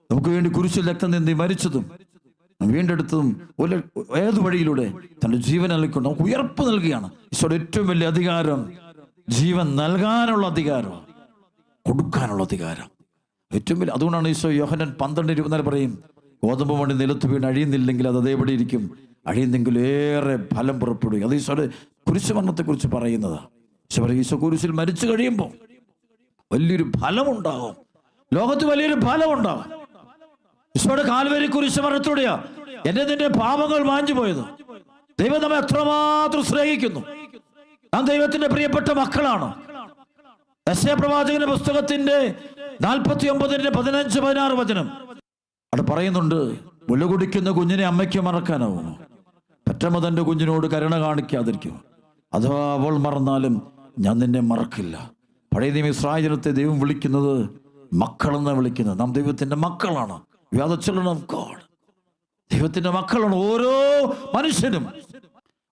നമുക്ക് വേണ്ടി കുരിശിൽ രക്തം നീന്തി മരിച്ചതും വീണ്ടെടുത്തതും ഏത് വഴിയിലൂടെ തന്റെ ജീവൻ നൽകിക്കൊണ്ട് നമുക്ക് ഉയർപ്പ് നൽകുകയാണ്. ഈശോയുടെ ഏറ്റവും വലിയ അധികാരം ജീവൻ നൽകാനുള്ള അധികാരം, കൊടുക്കാനുള്ള അധികാരം ഏറ്റവും വലിയ. അതുകൊണ്ടാണ് ഈശോ യോഹന്നാൻ 12:24 പറയും, ഗോതമ്പ് മണി നിലത്ത് വീണ് അഴിയുന്നില്ലെങ്കിൽ അത് അതേപടി ഇരിക്കും, അഴിയുന്നെങ്കിൽ ഏറെ ഫലം പുറപ്പെടുക. അത് ഈശോയുടെ കുരിശുമരണത്തെക്കുറിച്ച് പറയുന്നതാണ്. ഈശോ പറയും, ഈശോ കുരിശിൽ മരിച്ചു കഴിയുമ്പോൾ വലിയൊരു ഫലമുണ്ടാകും, ലോകത്ത് വലിയൊരു ഫലമുണ്ടാകും. ഈശോയുടെ കാൽവരി കുരിശുമരണത്തിലൂടെയാ എന്റെ നിന്റെ പാപങ്ങൾ മാഞ്ഞു പോയത്. ദൈവം നമ്മെ എത്രമാത്രം സ്നേഹിക്കുന്നു. നാം ദൈവത്തിന്റെ പ്രിയപ്പെട്ട മക്കളാണ്. യെശയ്യാ പ്രവാചകന്റെ പുസ്തകത്തിന്റെ 49:15-16 വചനം അവിടെ പറയുന്നുണ്ട്, മുല കുടിക്കുന്ന കുഞ്ഞിനെ അമ്മയ്ക്ക് മറക്കാനാവുമോ? പെറ്റമ്മ തന്റെ കുഞ്ഞിനോട് കരുണ കാണിക്കാതിരിക്കും. അഥവാ അവൾ മറന്നാലും ഞാൻ നിന്നെ മറക്കില്ല. പഴയ നിയമ ഇസ്രായേൽ ജനത്തെ ദൈവം വിളിക്കുന്നത് മക്കളെന്ന് വിളിക്കുന്നത്. നാം ദൈവത്തിന്റെ മക്കളാണ്. We are the children of God. ദൈവത്തിന്റെ മക്കളാണ് ഓരോ മനുഷ്യനും.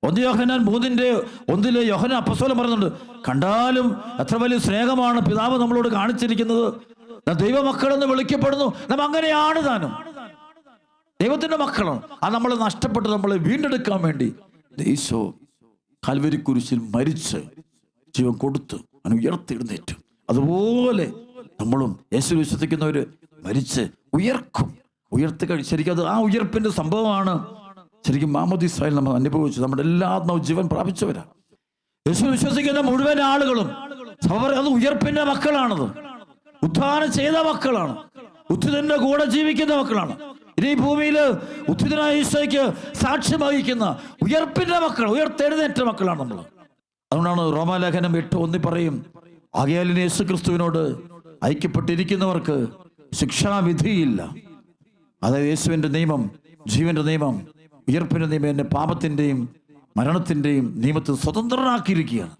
1 യോഹന്നാൻ 3:1 യോഹന്നാൻ അപ്പോസ്തലൻ പറയുന്നുണ്ട്, കണ്ടാലും എത്ര വലിയ സ്നേഹമാണ് പിതാവ് നമ്മളോട് കാണിച്ചിരിക്കുന്നത്. നാം ദൈവമക്കളെന്ന് വിളിക്കപ്പെടുന്നു. നാം അങ്ങനെയാണ് താനും ദൈവത്തിന്റെ മക്കളാണ്. അത് നമ്മളെ നഷ്ടപ്പെട്ട് നമ്മളെ വീണ്ടെടുക്കാൻ വേണ്ടി ഈശോ കാൽവരി കുരിശിൽ മരിച്ച് ജീവൻ കൊടുത്തു, അവൻ ഉയർത്തെഴുന്നേറ്റു. അതുപോലെ നമ്മളും യേശു വിശ്വസിക്കുന്നവര് മരിച്ച് ഉയർക്കും. ഉയർത്തി ശരിക്കും അത് ആ ഉയർപ്പിന്റെ സംഭവമാണ്. ശരിക്കും മാമോദീസായിൽ നമ്മൾ അനുഭവിച്ചു. നമ്മുടെ എല്ലാ ആത്മാവും ജീവൻ പ്രാപിച്ചവരാ. യേശു വിശ്വസിക്കുന്ന മുഴുവൻ ആളുകളും അത് ഉയർപ്പിന്റെ മക്കളാണത്. ഉത്ഥാനം ചെയ്ത മക്കളാണ്. ഉത്ഥിതന്റെ കൂടെ ജീവിക്കുന്ന മക്കളാണ്. ഇനി ഭൂമിയിൽ ഉത്ഥിതനായ ഈശോയ്ക്ക് സാക്ഷ്യം വഹിക്കുന്ന ഉയർപ്പിന്റെ മക്കൾ, ഉയർത്തെഴുന്നേറ്റ മക്കളാണ് നമ്മൾ. അതുകൊണ്ടാണ് റോമാലേഖനം 8:1 പറയും, ആകയാൽ ഇനി യേശു ക്രിസ്തുവിനോട് ഐക്യപ്പെട്ടിരിക്കുന്നവർക്ക് ശിക്ഷാവിധിയില്ല. അതായത് യേശുവിന്റെ നിയമം, ജീവന്റെ നിയമം, ഉയർപ്പിന്റെ നിയമം എന്നെ പാപത്തിന്റെയും മരണത്തിന്റെയും നിയമത്തിൽ സ്വതന്ത്രനാക്കിയിരിക്കുകയാണ്.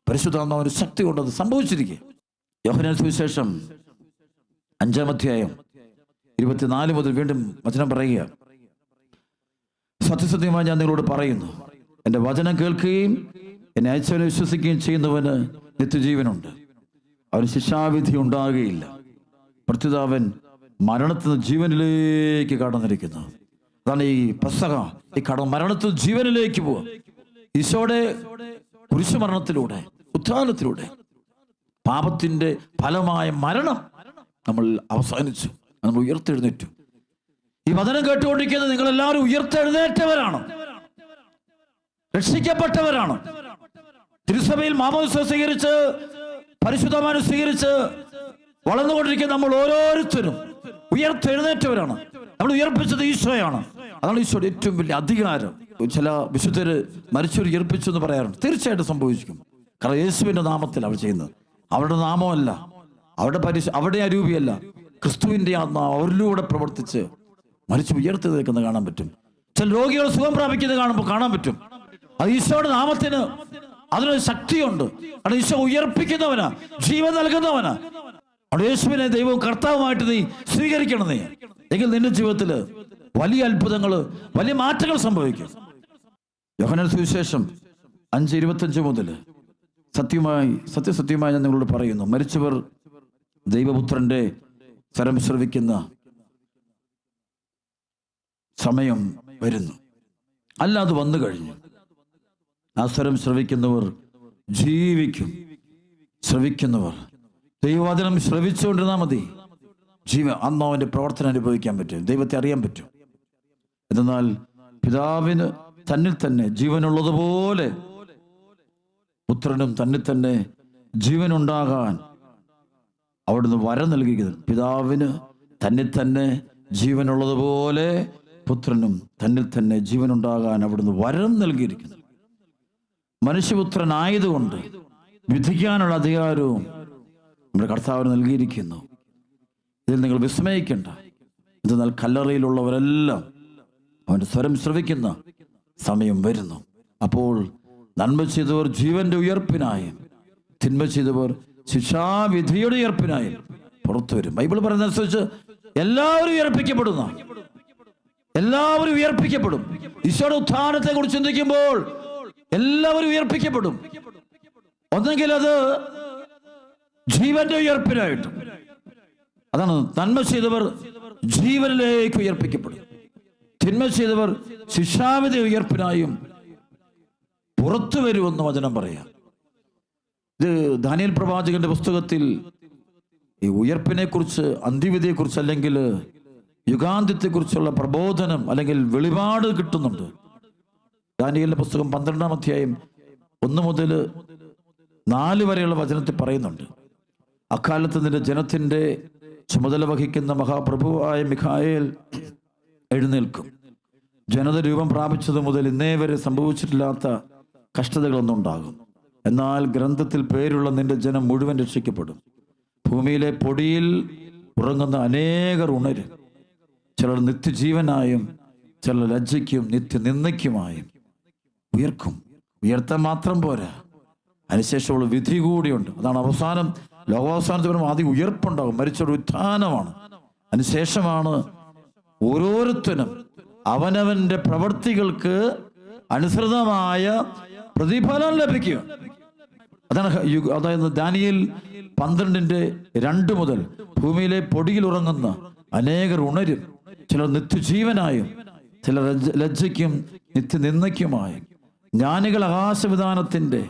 പരിശുദ്ധാത്മാവിന്റെ ശക്തി കൊണ്ട് അത് സംഭവിച്ചിരിക്കുക. യോഹന്നാൻ സുവിശേഷം 5-ാം അധ്യായം 24 മുതൽ വീണ്ടും വചനം പറയുക, സത്യസത്യമായി ഞാൻ നിങ്ങളോട് പറയുന്നു, എൻ്റെ വചനം കേൾക്കുകയും എന്നെ അയച്ചവനെ വിശ്വസിക്കുകയും ചെയ്യുന്നവന് നിത്യജീവനുണ്ട്, അവന് ശിക്ഷാവിധി ഉണ്ടാകുകയില്ല. പ്രത്യുത അവൻ മരണത്തിൽ നിന്ന് ജീവനിലേക്ക് കടന്നിരിക്കുന്നു. അതാണ് ഈ പെസഹ, ഈ മരണത്തിൽ ജീവനിലേക്ക് പോവുക. ഈശോയുടെ കുരിശുമരണത്തിലൂടെ, ഉത്ഥാനത്തിലൂടെ പാപത്തിന്റെ ഫലമായ മരണം നമ്മൾ അവസാനിച്ചു, നമ്മൾ ഉയർത്തെഴുന്നേറ്റു. ഈ വചനം കേട്ടുകൊണ്ടിരിക്കുന്നത് നിങ്ങളെല്ലാവരും ഉയർത്തെഴുന്നേറ്റവരാണ്, രക്ഷിക്കപ്പെട്ടവരാണ്. തിരുസഭയിൽ മാമോദിസ സ്വീകരിച്ച് പരിശുദ്ധമാനം സ്വീകരിച്ച് വളർന്നുകൊണ്ടിരിക്കുന്ന നമ്മൾ ഓരോരുത്തരും ഉയർത്തെഴുന്നേറ്റവരാണ്. നമ്മൾ ഉയർപ്പിച്ചത് ഈശോയാണ്. അതാണ് ഈശോയുടെ ഏറ്റവും വലിയ അധികാരം. ചില വിശുദ്ധര് മരിച്ചവർ ഉയർപ്പിച്ചു എന്ന് പറയാറുണ്ട്. തീർച്ചയായിട്ടും സംഭവിക്കും. കാരണം യേശുവിന്റെ നാമത്തിൽ അവർ ചെയ്യുന്നത്. അവരുടെ നാമമല്ല, അവരുടെ അരൂപിയല്ല, ക്രിസ്തുവിന്റെ ആത്മാവ് അവരിലൂടെ പ്രവർത്തിച്ച് മരിച്ചു ഉയർത്തി നിൽക്കുന്നത് കാണാൻ പറ്റും. ചില രോഗികൾ സുഖം പ്രാപിക്കുന്നത് കാണാൻ പറ്റും. അത് ഈശോയുടെ നാമത്തിന് അതിനൊരു ശക്തിയുണ്ട്. അത് ഈശോ ഉയർപ്പിക്കുന്നവനാ, ജീവൻ നൽകുന്നവനാ. അവിടെ യേശുവിനെ ദൈവവും കർത്താവുമായിട്ട് നീ സ്വീകരിക്കണം. നീ എങ്കിൽ നിന്റെ ജീവിതത്തിൽ വലിയ അത്ഭുതങ്ങൾ, വലിയ മാറ്റങ്ങൾ സംഭവിക്കും. യോഹന്നാൻ സുവിശേഷം 5:25 മുതൽ സത്യസത്യമായി ഞാൻ നിങ്ങളോട് പറയുന്നു, മരിച്ചവർ ദൈവപുത്രന്റെ സ്വരം ശ്രവിക്കുന്ന സമയം വരുന്നു, അല്ല അത് വന്നു കഴിഞ്ഞു. ആ സ്വരം ശ്രവിക്കുന്നവർ ജീവിക്കും. ശ്രവിക്കുന്നവർ ദൈവവചനം ശ്രവിച്ചുകൊണ്ടിരുന്നാൽ മതി. ആത്മാവിന്റെ പ്രവർത്തനം അനുഭവിക്കാൻ പറ്റും, ദൈവത്തെ അറിയാൻ പറ്റും. എന്നാൽ പിതാവിന് തന്നിൽ തന്നെ ജീവനുള്ളതുപോലെ പുത്രനും തന്നിൽ തന്നെ ജീവനുണ്ടാകാൻ അവിടുന്ന് വരം നൽകിയിരിക്കുന്നു. പിതാവിന് തന്നിൽ തന്നെ ജീവനുള്ളതുപോലെ പുത്രനും തന്നിൽ തന്നെ ജീവനുണ്ടാകാൻ അവിടുന്ന് വരം നൽകിയിരിക്കുന്നു. മനുഷ്യപുത്രനായതുകൊണ്ട് വിധിക്കാനുള്ള അധികാരവും നമ്മുടെ കർത്താവിന് നൽകിയിരിക്കുന്നു. ഇതിൽ നിങ്ങൾ വിസ്മയിക്കേണ്ട. എന്നാൽ കല്ലറയിലുള്ളവരെല്ലാം അവന്റെ സ്വരം ശ്രവിക്കുന്ന സമയം വരുന്നു. അപ്പോൾ നന്മ ചെയ്തവർ ജീവന്റെ ഉയർപ്പിനായും തിന്മ ചെയ്തവർ ശിക്ഷാവിധിയുടെ ഉയർപ്പിനായും പുറത്തു വരും. ബൈബിൾ പറയുന്നതനുസരിച്ച് എല്ലാവരും ഉയർപ്പിക്കപ്പെടുന്ന, എല്ലാവരും ഉയർപ്പിക്കപ്പെടും. ഈശോയുടെ ഉത്ഥാനത്തെ കുറിച്ച് ചിന്തിക്കുമ്പോൾ എല്ലാവരും ഉയർപ്പിക്കപ്പെടും. ഒന്നെങ്കിൽ അത് ജീവന്റെ ഉയർപ്പിനായിട്ടും, അതാണ് നന്മ ചെയ്തവർ ജീവനിലേക്ക് ഉയർപ്പിക്കപ്പെടും, തിന്മ ചെയ്തവർ ശിക്ഷാവിധി ഉയർപ്പിനായും പുറത്തു വരുമെന്ന് വചനം പറയാം. ഇത് ദാനിയേൽ പ്രവാചകന്റെ പുസ്തകത്തിൽ ഈ ഉയർപ്പിനെ കുറിച്ച്, അന്ത്യവിധിയെക്കുറിച്ച്, അല്ലെങ്കിൽ യുഗാന്ത്യത്തെക്കുറിച്ചുള്ള പ്രബോധനം അല്ലെങ്കിൽ വെളിപാട് കിട്ടുന്നുണ്ട്. ദാനിയേലിന്റെ പുസ്തകം 12-ാം അധ്യായം 1 മുതൽ 4 വരെയുള്ള വചനത്തിൽ പറയുന്നുണ്ട്. അക്കാലത്ത് നിന്റെ ജനത്തിന്റെ ചുമതല വഹിക്കുന്ന മഹാപ്രഭുവായ മിഖായേൽ എഴുന്നേൽക്കും. ജനത രൂപം പ്രാപിച്ചത് മുതൽ ഇന്നേ വരെ സംഭവിച്ചിട്ടില്ലാത്ത കഷ്ടതകളൊന്നും ഉണ്ടാകും. എന്നാൽ ഗ്രന്ഥത്തിൽ പേരുള്ള നിന്റെ ജനം മുഴുവൻ രക്ഷിക്കപ്പെടും. ഭൂമിയിലെ പൊടിയിൽ ഉറങ്ങുന്ന അനേകർ ഉണരും. ചിലർ നിത്യജീവനായും ചിലർ ലജ്ജയ്ക്കും നിത്യനിന്ദയ്ക്കുമായും ഉയർക്കും. ഉയർത്താൻ മാത്രം പോരാ, അതിനുശേഷമുള്ള വിധി കൂടിയുണ്ട്. അതാണ് അവസാനം. ലോകാവസാനത്തിൽ വരുമ്പോൾ ആദ്യം ഉയർപ്പുണ്ടാകും, മരിച്ചൊരു ഉത്ഥാനമാണ്. അതിനുശേഷമാണ് ഓരോരുത്തരും അവനവന്റെ പ്രവൃത്തികൾക്ക് അനുസൃതമായ പ്രതിഫലം ലഭിക്കുക. അതായത് ദാനിയേൽ 12:2 മുതൽ ഭൂമിയിലെ പൊടിയിൽ ഉറങ്ങുന്ന അനേകർ ഉണരും. ചിലർ നിത്യജീവനായും ചിലർ ലജ്ജയ്ക്കും നിത്യനിന്ദയ്ക്കുമായും. ജ്ഞാനികൾ ആകാശവിധാനത്തിന്റെ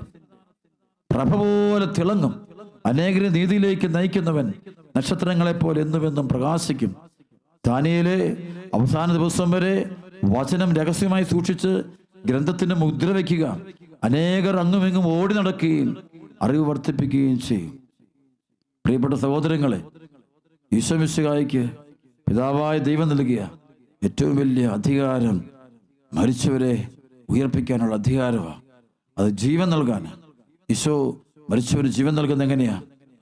പ്രഭ പോലെ തിളങ്ങും. അനേകരെ നീതിയിലേക്ക് നയിക്കുന്നവൻ നക്ഷത്രങ്ങളെപ്പോലെ എന്നുമെന്നും പ്രകാശിക്കും. ദാനിയേലേ, അവസാന ദിവസം വരെ വചനം രഹസ്യമായി സൂക്ഷിച്ച് ഗ്രന്ഥത്തിന് മുദ്ര വയ്ക്കുക. അനേകർ അങ്ങുമിങ്ങും ഓടി നടക്കുകയും അറിവ് വർദ്ധിപ്പിക്കുകയും ചെയ്യും. പ്രിയപ്പെട്ട സഹോദരങ്ങളെ, ഈശോ മിശിഹായ്ക്ക് പിതാവായ ദൈവം നൽകിയ ഏറ്റവും വലിയ അധികാരം മരിച്ചവരെ ഉയർപ്പിക്കാനുള്ള അധികാരമാണ്. അത് ജീവൻ നൽകാൻ. ഈശോ മരിച്ചവര് ജീവൻ നൽകുന്നത് എങ്ങനെയാ?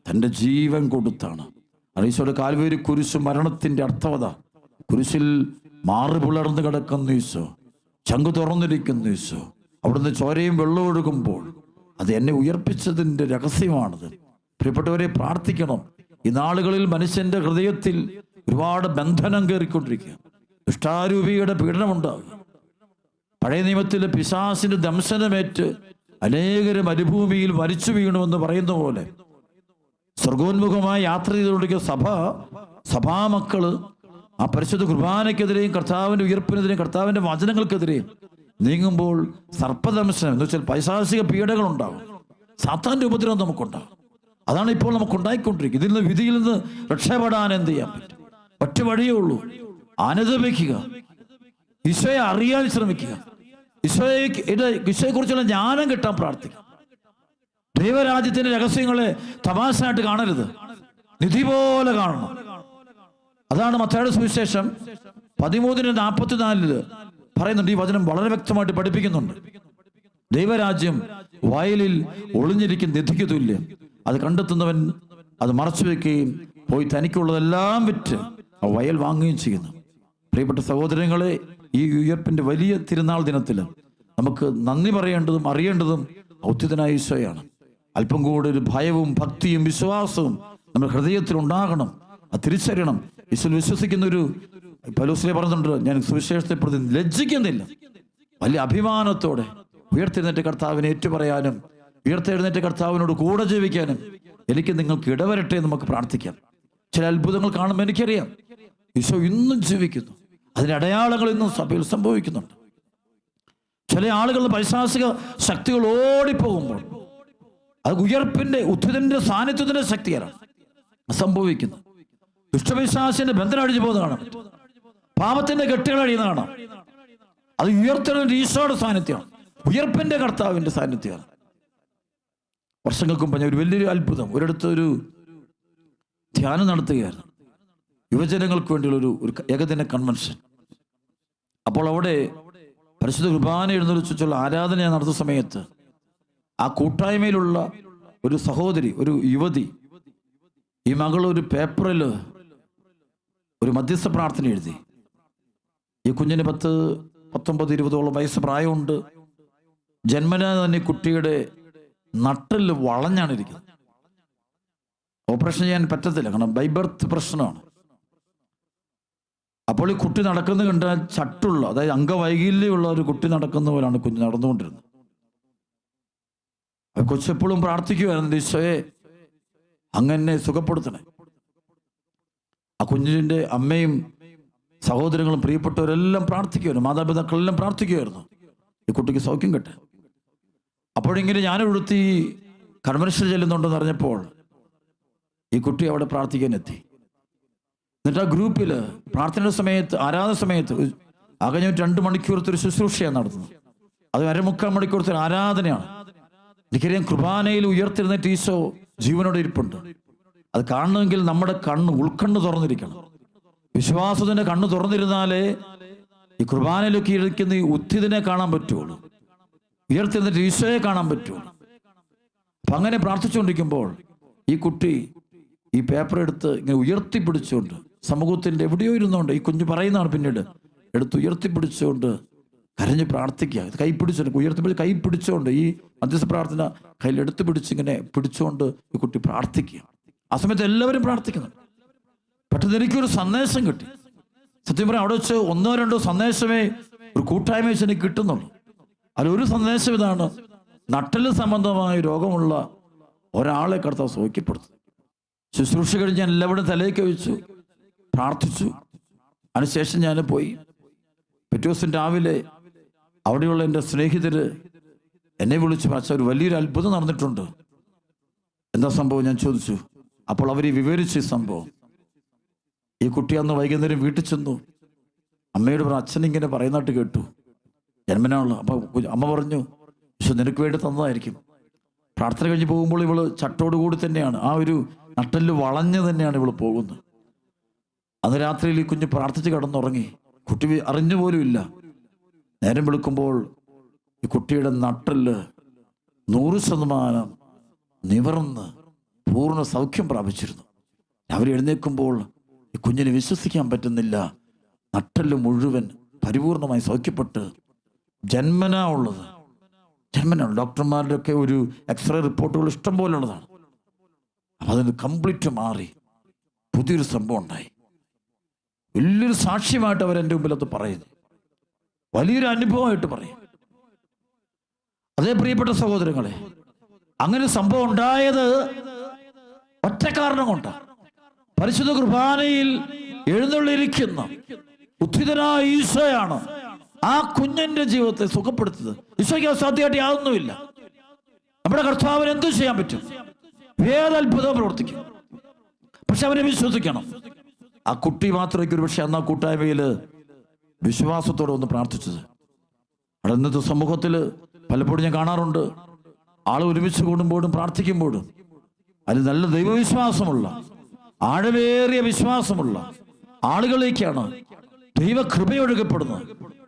തൻ്റെ ജീവൻ കൊടുത്താണ്. ഈശോയുടെ കാൽവരി കുരിശ് മരണത്തിന്റെ അർത്ഥവത. കുരിശിൽ മാറ് പിളർന്ന് കിടക്കുന്ന ഈശോ, ചങ്ക് തുറന്നിരിക്കുന്ന ഈശോ, അവിടുന്ന് ചോരയും വെള്ളം ഒഴുകുമ്പോൾ അത് എന്നെ ഉയർപ്പിച്ചതിൻ്റെ രഹസ്യമാണത്. പ്രിയപ്പെട്ടവരെ, പ്രാർത്ഥിക്കണം. ഈ നാളുകളിൽ മനുഷ്യന്റെ ഹൃദയത്തിൽ ഒരുപാട് ബന്ധനം കയറിക്കൊണ്ടിരിക്കുക. ദുഷ്ടാരൂപിയുടെ പീഡനമുണ്ടാകുക. പഴയ നിയമത്തിലെ പിശാസിന്റെ ദംശനമേറ്റ് അനേകരും മരുഭൂമിയിൽ മരിച്ചു വീണുവെന്ന് പറയുന്ന പോലെ സ്വർഗോന്മുഖമായി യാത്ര ചെയ്തുകൊണ്ടിരിക്കുന്ന സഭാമക്കള് ആ പരിശുദ്ധ കുർബാനയ്ക്കെതിരെയും കർത്താവിന്റെ ഉയർപ്പിനെതിരെയും കർത്താവിന്റെ വചനങ്ങൾക്കെതിരെയും നീങ്ങുമ്പോൾ സർപ്പദംശനം എന്ന് വെച്ചാൽ പൈശാചിക പീഡകൾ ഉണ്ടാകും. സാത്താന്റെ ഉപദ്രവം നമുക്കുണ്ടാകും. അതാണ് ഇപ്പോൾ നമുക്കുണ്ടായിക്കൊണ്ടിരിക്കുന്നത്. ഇതിൽ നിന്ന്, വിധിയിൽ നിന്ന് രക്ഷപ്പെടാൻ എന്ത് ചെയ്യാൻ പറ്റും? ഒറ്റ വഴിയേ ഉള്ളൂ. അനുദപിക്കുക, ഈശോയെ അറിയാൻ ശ്രമിക്കുക, ഈശോയെ കുറിച്ചുള്ള ജ്ഞാനം കിട്ടാൻ പ്രാർത്ഥിക്കുക. ദൈവരാജ്യത്തിന്റെ രഹസ്യങ്ങളെ തമാശയായിട്ട് കാണരുത്, നിധി പോലെ കാണണം. അതാണ് മത്തായിയുടെ സുവിശേഷം 13:44 പറയുന്നുണ്ട്. ഈ വചനം വളരെ വ്യക്തമായിട്ട് പഠിപ്പിക്കുന്നുണ്ട്. ദൈവരാജ്യം വയലിൽ ഒളിഞ്ഞിരിക്കുന്ന നിധിക്ക് തുല്യം. അത് കണ്ടെത്തുന്നവൻ അത് മറച്ചു വെക്കുകയും പോയി തനിക്കുള്ളതെല്ലാം വിറ്റ് ആ വയൽ വാങ്ങുകയും ചെയ്യുന്നു. പ്രിയപ്പെട്ട സഹോദരങ്ങളെ, ഈ ഉയർപ്പിന്റെ വലിയ തിരുനാൾ ദിനത്തിൽ നമുക്ക് നന്ദി പറയേണ്ടതും അറിയേണ്ടതും ഔദ്യതനായ ഈശോയാണ്. അല്പം കൂടെ ഒരു ഭയവും ഭക്തിയും വിശ്വാസവും നമ്മുടെ ഹൃദയത്തിൽ ഉണ്ടാകണം. അത് തിരിച്ചറിയണം. ഈശോയിൽ വിശ്വസിക്കുന്ന ഒരു പൗലോസ്ലീഹ പറഞ്ഞിട്ടുണ്ട്, ഞാൻ സുവിശേഷത്തെ പ്രതി ലജ്ജിക്കുന്നില്ല. വലിയ അഭിമാനത്തോടെ ഉയർത്തെഴുന്നേറ്റ കർത്താവിനെ ഏറ്റുപറയാനും ഉയർത്തെഴുന്നേറ്റ കർത്താവിനോട് കൂടെ ജീവിക്കാനും എനിക്ക് നിങ്ങൾക്ക് ഇടവരട്ടെ എന്ന് നമുക്ക് പ്രാർത്ഥിക്കാം. ചില അത്ഭുതങ്ങൾ കാണുമ്പോൾ എനിക്കറിയാം ഈശോ ഇന്നും ജീവിക്കുന്നു. അതിന്റെ അടയാളങ്ങൾ ഇന്നും സഭയിൽ സംഭവിക്കുന്നുണ്ട്. ചില ആളുകളുടെ പൈശാചിക ശക്തികൾ ഓടിപ്പോകുമ്പോൾ അത് ഉയർപ്പിന്റെ ഉത്ഥിതന്റെ സാന്നിധ്യത്തിന്റെ ശക്തിയാണ് സംഭവിക്കുന്നത്. ദുഷ്ടപൈശാചിന്റെ ബന്ധനം അടിച്ചു പോകുന്നത് കാണാം. പാപത്തിന്റെ കെട്ടുകൾ അഴിയുന്ന കാണാം. അത് ഉയർത്തുന്ന ഈശോയുടെ സാന്നിധ്യമാണ്, ഉയർപ്പിന്റെ കർത്താവിന്റെ സാന്നിധ്യമാണ്. വർഷങ്ങൾക്ക് മുമ്പ് ഒരു വലിയൊരു അത്ഭുതം, ഒരിടത്ത് ഒരു ധ്യാനം നടത്തുകയായിരുന്നു. യുവജനങ്ങൾക്ക് വേണ്ടിയുള്ള ഒരു ഏകദിന കൺവെൻഷൻ. അപ്പോൾ അവിടെ പരിശുദ്ധ കുർബാന എഴുന്നള്ളിച്ചുള്ള ആരാധന നടത്തുന്ന സമയത്ത് ആ കൂട്ടായ്മയിലുള്ള ഒരു സഹോദരി, ഒരു യുവതി, ഈ മകൾ ഒരു പേപ്പറിൽ ഒരു മധ്യസ്ഥ പ്രാർത്ഥന എഴുതി. ഈ കുഞ്ഞിന് 19-20 വയസ്സ് പ്രായമുണ്ട്. ജന്മന തന്നെ കുട്ടിയുടെ നട്ടിൽ വളഞ്ഞാണ് ഇരിക്കുന്നത്. ഓപ്പറേഷൻ ചെയ്യാൻ പറ്റത്തില്ല, കാരണം ബൈ ബർത്ത് പ്രശ്നമാണ്. അപ്പോൾ ഈ കുട്ടി നടക്കുന്നത് കണ്ടാൽ ചട്ടുള്ള, അതായത് അംഗവൈകല്യമുള്ള ഒരു കുട്ടി നടക്കുന്ന പോലാണ് കുഞ്ഞ് നടന്നുകൊണ്ടിരുന്നത്. കൊച്ചെപ്പോഴും പ്രാർത്ഥിക്കുമായിരുന്നു, ഈശോയെ അങ്ങനെ സുഖപ്പെടുത്തണേ. ആ കുഞ്ഞിൻ്റെ അമ്മയും സഹോദരങ്ങളും പ്രിയപ്പെട്ടവരെല്ലാം പ്രാർത്ഥിക്കുമായിരുന്നു, മാതാപിതാക്കളെല്ലാം പ്രാർത്ഥിക്കുമായിരുന്നു ഈ കുട്ടിക്ക് സൗഖ്യം കിട്ടെ. അപ്പോഴിങ്ങനെ ഞാനൊടുത്തി കൺവെൻഷൻ ചെല്ലുന്നുണ്ടെന്ന് അറിഞ്ഞപ്പോൾ ഈ കുട്ടി അവിടെ പ്രാർത്ഥിക്കാനെത്തി. എന്നിട്ട് ആ ഗ്രൂപ്പിൽ പ്രാർത്ഥനയുടെ സമയത്ത്, ആരാധന സമയത്ത് ആകെ 2 മണിക്കൂറത്തെ ഒരു ശുശ്രൂഷയാണ് നടത്തുന്നത്. അത് 1/4 മണിക്കൂറത്തെ ആരാധനയാണ്. എനിക്കറിയാം, കുർബാനയിൽ ഉയർത്തിരുന്നിട്ട് ഈശോ ജീവനോടെ ഇരിപ്പുണ്ട്. അത് കാണണമെങ്കിൽ നമ്മുടെ ഉൾക്കണ്ണ് തുറന്നിരിക്കണം. വിശ്വാസത്തിന്റെ കണ്ണ് തുറന്നിരുന്നാലേ ഈ കുർബാനയിലൊക്കെ ഇരിക്കുന്ന ഈ ഉദ്ധിതനെ കാണാൻ പറ്റുള്ളൂ, ഉയർത്തിരുന്നിട്ട് ഈശോയെ കാണാൻ പറ്റുള്ളൂ. അപ്പൊ അങ്ങനെ പ്രാർത്ഥിച്ചുകൊണ്ടിരിക്കുമ്പോൾ ഈ കുട്ടി ഈ പേപ്പർ എടുത്ത് ഇങ്ങനെ ഉയർത്തിപ്പിടിച്ചുകൊണ്ട്, സമൂഹത്തിന്റെ എവിടെയോ ഇരുന്നുകൊണ്ട്, ഈ കുഞ്ഞ് പറയുന്നതാണ് പിന്നീട്, എടുത്ത് ഉയർത്തിപ്പിടിച്ചുകൊണ്ട് കരഞ്ഞ് പ്രാർത്ഥിക്കുക. കൈ പിടിച്ചുകൊണ്ട് കൈ പിടിച്ചുകൊണ്ട് ഈ മധ്യസ്ഥ പ്രാർത്ഥന കയ്യിൽ എടുത്തു പിടിച്ചിങ്ങനെ പിടിച്ചുകൊണ്ട് ഈ കുട്ടി പ്രാർത്ഥിക്കുക. ആ സമയത്ത് എല്ലാവരും പ്രാർത്ഥിക്കുന്നു. പെട്ടെന്ന് എനിക്കൊരു സന്ദേശം കിട്ടി. സത്യം പറയാം, അവിടെ വെച്ച് 1-2 സന്ദേശമേ ഒരു കൂട്ടായ്മ വെച്ച് എനിക്ക് കിട്ടുന്നുള്ളൂ. അതിലൊരു സന്ദേശം ഇതാണ്: നട്ടല് സംബന്ധമായ രോഗമുള്ള ഒരാളെ കർത്താവ് സൗഖ്യപ്പെടുത്തും. ശുശ്രൂഷ കഴിഞ്ഞ് ഞാൻ എല്ലാവരും തലയൊക്കെ വെച്ചു പ്രാർത്ഥിച്ചു. അതിനുശേഷം ഞാൻ പോയി. പിറ്റേ ദിവസം രാവിലെ അവിടെയുള്ള എൻ്റെ സ്നേഹിതര് എന്നെ വിളിച്ചു, പക്ഷേ ഒരു വലിയൊരു അത്ഭുതം നടന്നിട്ടുണ്ട്. എന്താ സംഭവം ഞാൻ ചോദിച്ചു. അപ്പോൾ അവർ വിവരിച്ചു ഈ സംഭവം. ഈ കുട്ടി അന്ന് വൈകുന്നേരം വീട്ടിൽ ചെന്നു. അമ്മയോട് പറഞ്ഞു, അച്ഛൻ ഇങ്ങനെ പറയുന്നതായിട്ട് കേട്ടു, ജന്മനാണല്ലോ. അപ്പൊ അമ്മ പറഞ്ഞു, പക്ഷെ നിനക്ക് വേണ്ടി തന്നതായിരിക്കും. പ്രാർത്ഥന കഴിഞ്ഞ് പോകുമ്പോൾ ഇവള് ചട്ടോടുകൂടി തന്നെയാണ്, ആ ഒരു നട്ടല് വളഞ്ഞ് തന്നെയാണ് ഇവള് പോകുന്നത്. അന്ന് രാത്രിയിൽ ഈ കുഞ്ഞ് പ്രാർത്ഥിച്ച് കിടന്നുറങ്ങി. കുട്ടി അറിഞ്ഞു പോലും ഇല്ല. നേരം വെളുക്കുമ്പോൾ ഈ കുട്ടിയുടെ നട്ടല് 100% നിവർന്ന് പൂർണ്ണ സൗഖ്യം പ്രാപിച്ചിരുന്നു. രാവിലെ എഴുന്നേൽക്കുമ്പോൾ ഈ കുഞ്ഞിനെ വിശ്വസിക്കാൻ പറ്റുന്നില്ല. നട്ടല് മുഴുവൻ പരിപൂർണമായി സൗഖ്യപ്പെട്ട് ജന്മനാ ഉള്ളത്. ഡോക്ടർമാരുടെ ഒക്കെ ഒരു എക്സ്റേ റിപ്പോർട്ടുകൾ ഇഷ്ടം പോലെ ഉള്ളതാണ്. അപ്പം അതിന് കംപ്ലീറ്റ് മാറി പുതിയൊരു സംഭവം ഉണ്ടായി. വലിയൊരു സാക്ഷ്യമായിട്ട് അവർ എൻ്റെ മുമ്പിൽ അത് പറയുന്നു, വലിയൊരു അനുഭവമായിട്ട് പറയും. അതേ പ്രിയപ്പെട്ട സഹോദരങ്ങളെ, അങ്ങനെ സംഭവം ഉണ്ടായത് ഒറ്റ കാരണം കൊണ്ടാണ്. പരിശുദ്ധ കുർബാനയിൽ എഴുന്നള്ളിരിക്കുന്ന ഉദ്ധിതനായ ഈശോയാണ് ആ കുഞ്ഞിന്റെ ജീവിതത്തെ സുഖപ്പെടുത്തുന്നത്. ഈശോയ്ക്ക് അസാധ്യമായിട്ട് യാതൊന്നുമില്ല. നമ്മുടെ കർത്താവിന് എന്തും ചെയ്യാൻ പറ്റും, ഏതത്ഭുതം പ്രവർത്തിക്കും. പക്ഷെ അവരെ വിശ്വസിക്കണം. ആ കുട്ടി മാത്രമേ ഒരു പക്ഷെ അന്ന് ആ കൂട്ടായ്മയിൽ വിശ്വാസത്തോടെ ഒന്ന് പ്രാർത്ഥിച്ചത്. അവിടെ ഇന്നത്തെ സമൂഹത്തിൽ പലപ്പോഴും ഞാൻ കാണാറുണ്ട്, ആൾ ഒരുമിച്ച് കൂടുമ്പോഴും പ്രാർത്ഥിക്കുമ്പോഴും അതിൽ നല്ല ദൈവവിശ്വാസമുള്ള, ആഴമേറിയ വിശ്വാസമുള്ള ആളുകളിലേക്കാണ് ദൈവകൃപ ഒഴുകപ്പെടുന്നത്.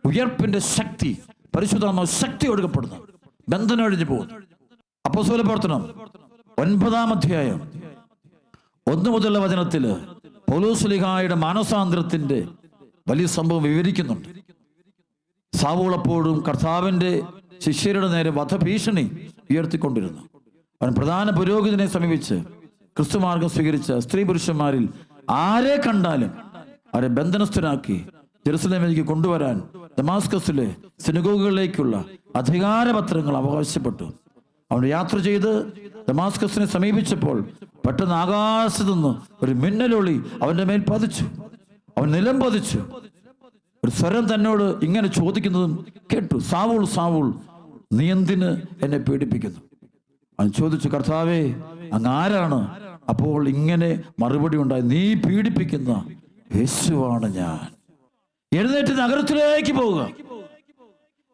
ഉയർപ്പിന്റെ ശക്തി, പരിശുദ്ധാത്മാവ് ശക്തി ഒഴുകപ്പെടുന്നത്, ബന്ധനം ഒഴിഞ്ഞു പോകുന്നു. അപ്പോസ്തല പ്രവർത്തനം 9-ാം അധ്യായം 1 മുതലുള്ള വചനത്തില് പൗലോസ്ലീഹായുടെ മാനസാന്തരത്തിന്റെ വലിയ സംഭവം വിവരിക്കുന്നുണ്ട്. സാവൂളപ്പോഴും കർത്താവിന്റെ ശിഷ്യരുടെ നേരെ വധഭീഷണി ഉയർത്തിക്കൊണ്ടിരുന്നു. അവൻ പ്രധാന പുരോഹിതനെ സമീപിച്ച് ക്രിസ്തുമാർഗം സ്വീകരിച്ച സ്ത്രീ പുരുഷന്മാരിൽ ആരെ കണ്ടാലും അവരെ ബന്ധനസ്ഥരാക്കി ജെറുസലേമിലേക്ക് കൊണ്ടുവരാൻ ദമാസ്കസിലെ സിനഗോഗുകളിലേക്കുള്ള അധികാരപത്രങ്ങൾ അവകാശപ്പെട്ടു. അവൻ യാത്ര ചെയ്ത് ദമാസ്കസിനെ സമീപിച്ചപ്പോൾ പെട്ടെന്ന് ആകാശത്തു നിന്ന് ഒരു മിന്നലൊളി അവന്റെ മേൽ പതിച്ചു. അവൻ നിലം പതിച്ചു. ഒരു സ്വരം തന്നോട് ഇങ്ങനെ ചോദിക്കുന്നതും കേട്ടു, സാവൂൾ സാവൂൾ, നീ എന്തിന് എന്നെ പീഡിപ്പിക്കുന്നു? അവൻ ചോദിച്ചു, കർത്താവേ, അങ്ങ് ആരാണ്? അപ്പോൾ ഇങ്ങനെ മറുപടി ഉണ്ടായി, നീ പീഡിപ്പിക്കുന്ന യേശുവാണ് ഞാൻ. എഴുന്നേറ്റ് നഗരത്തിലേക്ക് പോവുക,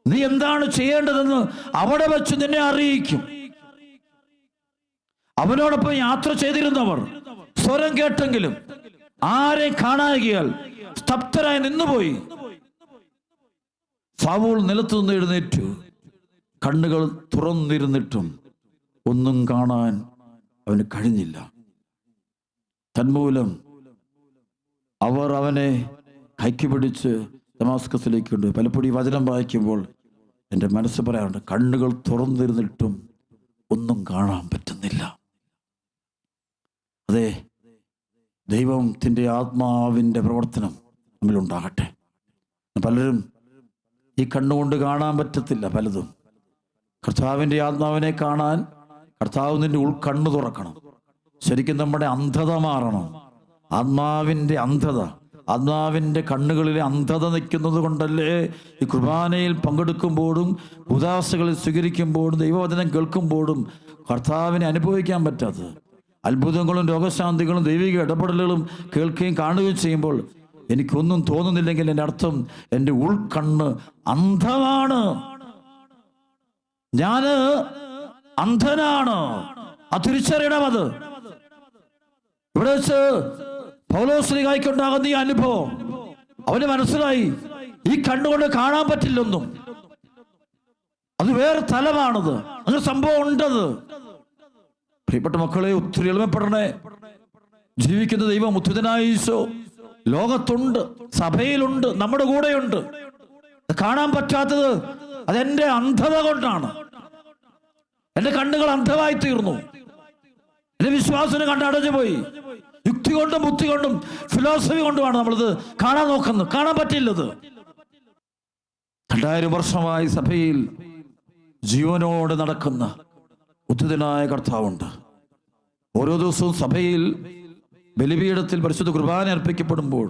നീ എന്താണ് ചെയ്യേണ്ടതെന്ന് അവിടെ വെച്ച് നിന്നെ അറിയിക്കും. അവനോടൊപ്പം യാത്ര ചെയ്തിരുന്നവർ സ്വരം കേട്ടെങ്കിലും ആരെയും കാണാകിയാൽ സ്തബ്ധരായി നിന്നുപോയി. സാവൂൾ നിലത്തു നിന്ന് എഴുന്നേറ്റു. കണ്ണുകൾ തുറന്നിരുന്നിട്ടും ഒന്നും കാണാൻ അവന് കഴിഞ്ഞില്ല. തന്മൂലം അവർ അവനെ കൈക്ക് പിടിച്ച് ദമാസ്കസിലേക്ക് ഉണ്ട്. പലപ്പോഴും ഈ വചനം വായിക്കുമ്പോൾ എൻ്റെ മനസ്സ് പറയാറുണ്ട്, കണ്ണുകൾ തുറന്നിരുന്നിട്ടും ഒന്നും കാണാൻ പറ്റുന്നില്ല. അതെ, ദൈവത്തിൻ്റെ ആത്മാവിൻ്റെ പ്രവർത്തനം നമ്മിലുണ്ടാകട്ടെ. പലരും ഈ കണ്ണുകൊണ്ട് കാണാൻ പറ്റത്തില്ല പലതും. കർത്താവിൻ്റെ ആത്മാവിനെ കാണാൻ കർത്താവ് നിന്റെ ഉൾക്കണ്ണ് തുറക്കണം. ശരിക്കും നമ്മുടെ അന്ധത മാറണം. ആത്മാവിൻ്റെ അന്ധത, ആത്മാവിൻ്റെ കണ്ണുകളിലെ അന്ധത നിൽക്കുന്നത് കൊണ്ടല്ലേ ഈ കുർബാനയിൽ പങ്കെടുക്കുമ്പോഴും ഉദാസകളിൽ സ്വീകരിക്കുമ്പോഴും ദൈവവചനം കേൾക്കുമ്പോഴും കർത്താവിനെ അനുഭവിക്കാൻ പറ്റാത്തത്. അത്ഭുതങ്ങളും രോഗശാന്തികളും ദൈവിക ഇടപെടലുകളും കേൾക്കുകയും കാണുകയും ചെയ്യുമ്പോൾ എനിക്കൊന്നും തോന്നുന്നില്ലെങ്കിൽ എൻ്റെ അർത്ഥം എൻ്റെ ഉൾക്കണ്ണ് അന്ധമാണ്, ഞാന് അന്ധനാണ്. അത് തിരിച്ചറിയണം. അത് ഇവിടെ വെച്ച് പൗലോസ്ലീഹായ്ക്കുണ്ടാകുന്ന ഈ അനുഭവം അവന് മനസ്സിലായി, ഈ കണ്ണുകൊണ്ട് കാണാൻ പറ്റില്ലൊന്നും, അത് വേറെ തലമാണത്, അങ്ങനെ സംഭവം ഉണ്ടത്. പ്രിയപ്പെട്ട മക്കളെ, ഒത്തിരി എളിമപ്പെടണേ. ജീവിക്കുന്ന ദൈവം ഉത്ഥിതനായ ഈശോ ലോകത്തുണ്ട്, സഭയിലുണ്ട്, നമ്മുടെ കൂടെയുണ്ട്. കാണാൻ പറ്റാത്തത് അതെന്റെ അന്ധത കൊണ്ടാണ്. എന്റെ കണ്ണുകൾ അന്ധമായി തീർന്നു, എന്റെ വിശ്വാസത്തിന് കണ്ടടഞ്ഞു പോയി. യുക്തി കൊണ്ടും ബുദ്ധി കൊണ്ടും ഫിലോസഫി കൊണ്ടുമാണ് നമ്മളിത് കാണാൻ നോക്കുന്നത്. കാണാൻ പറ്റില്ലത്. 2000 വർഷമായി സഭയിൽ ജീവനോടെ നടക്കുന്ന ഉത്ഥിതനായ കർത്താവുണ്ട്. ഓരോ ദിവസവും സഭയിൽ ബലിപീഠത്തിൽ പരിശുദ്ധ കുർബാന അർപ്പിക്കപ്പെടുമ്പോൾ,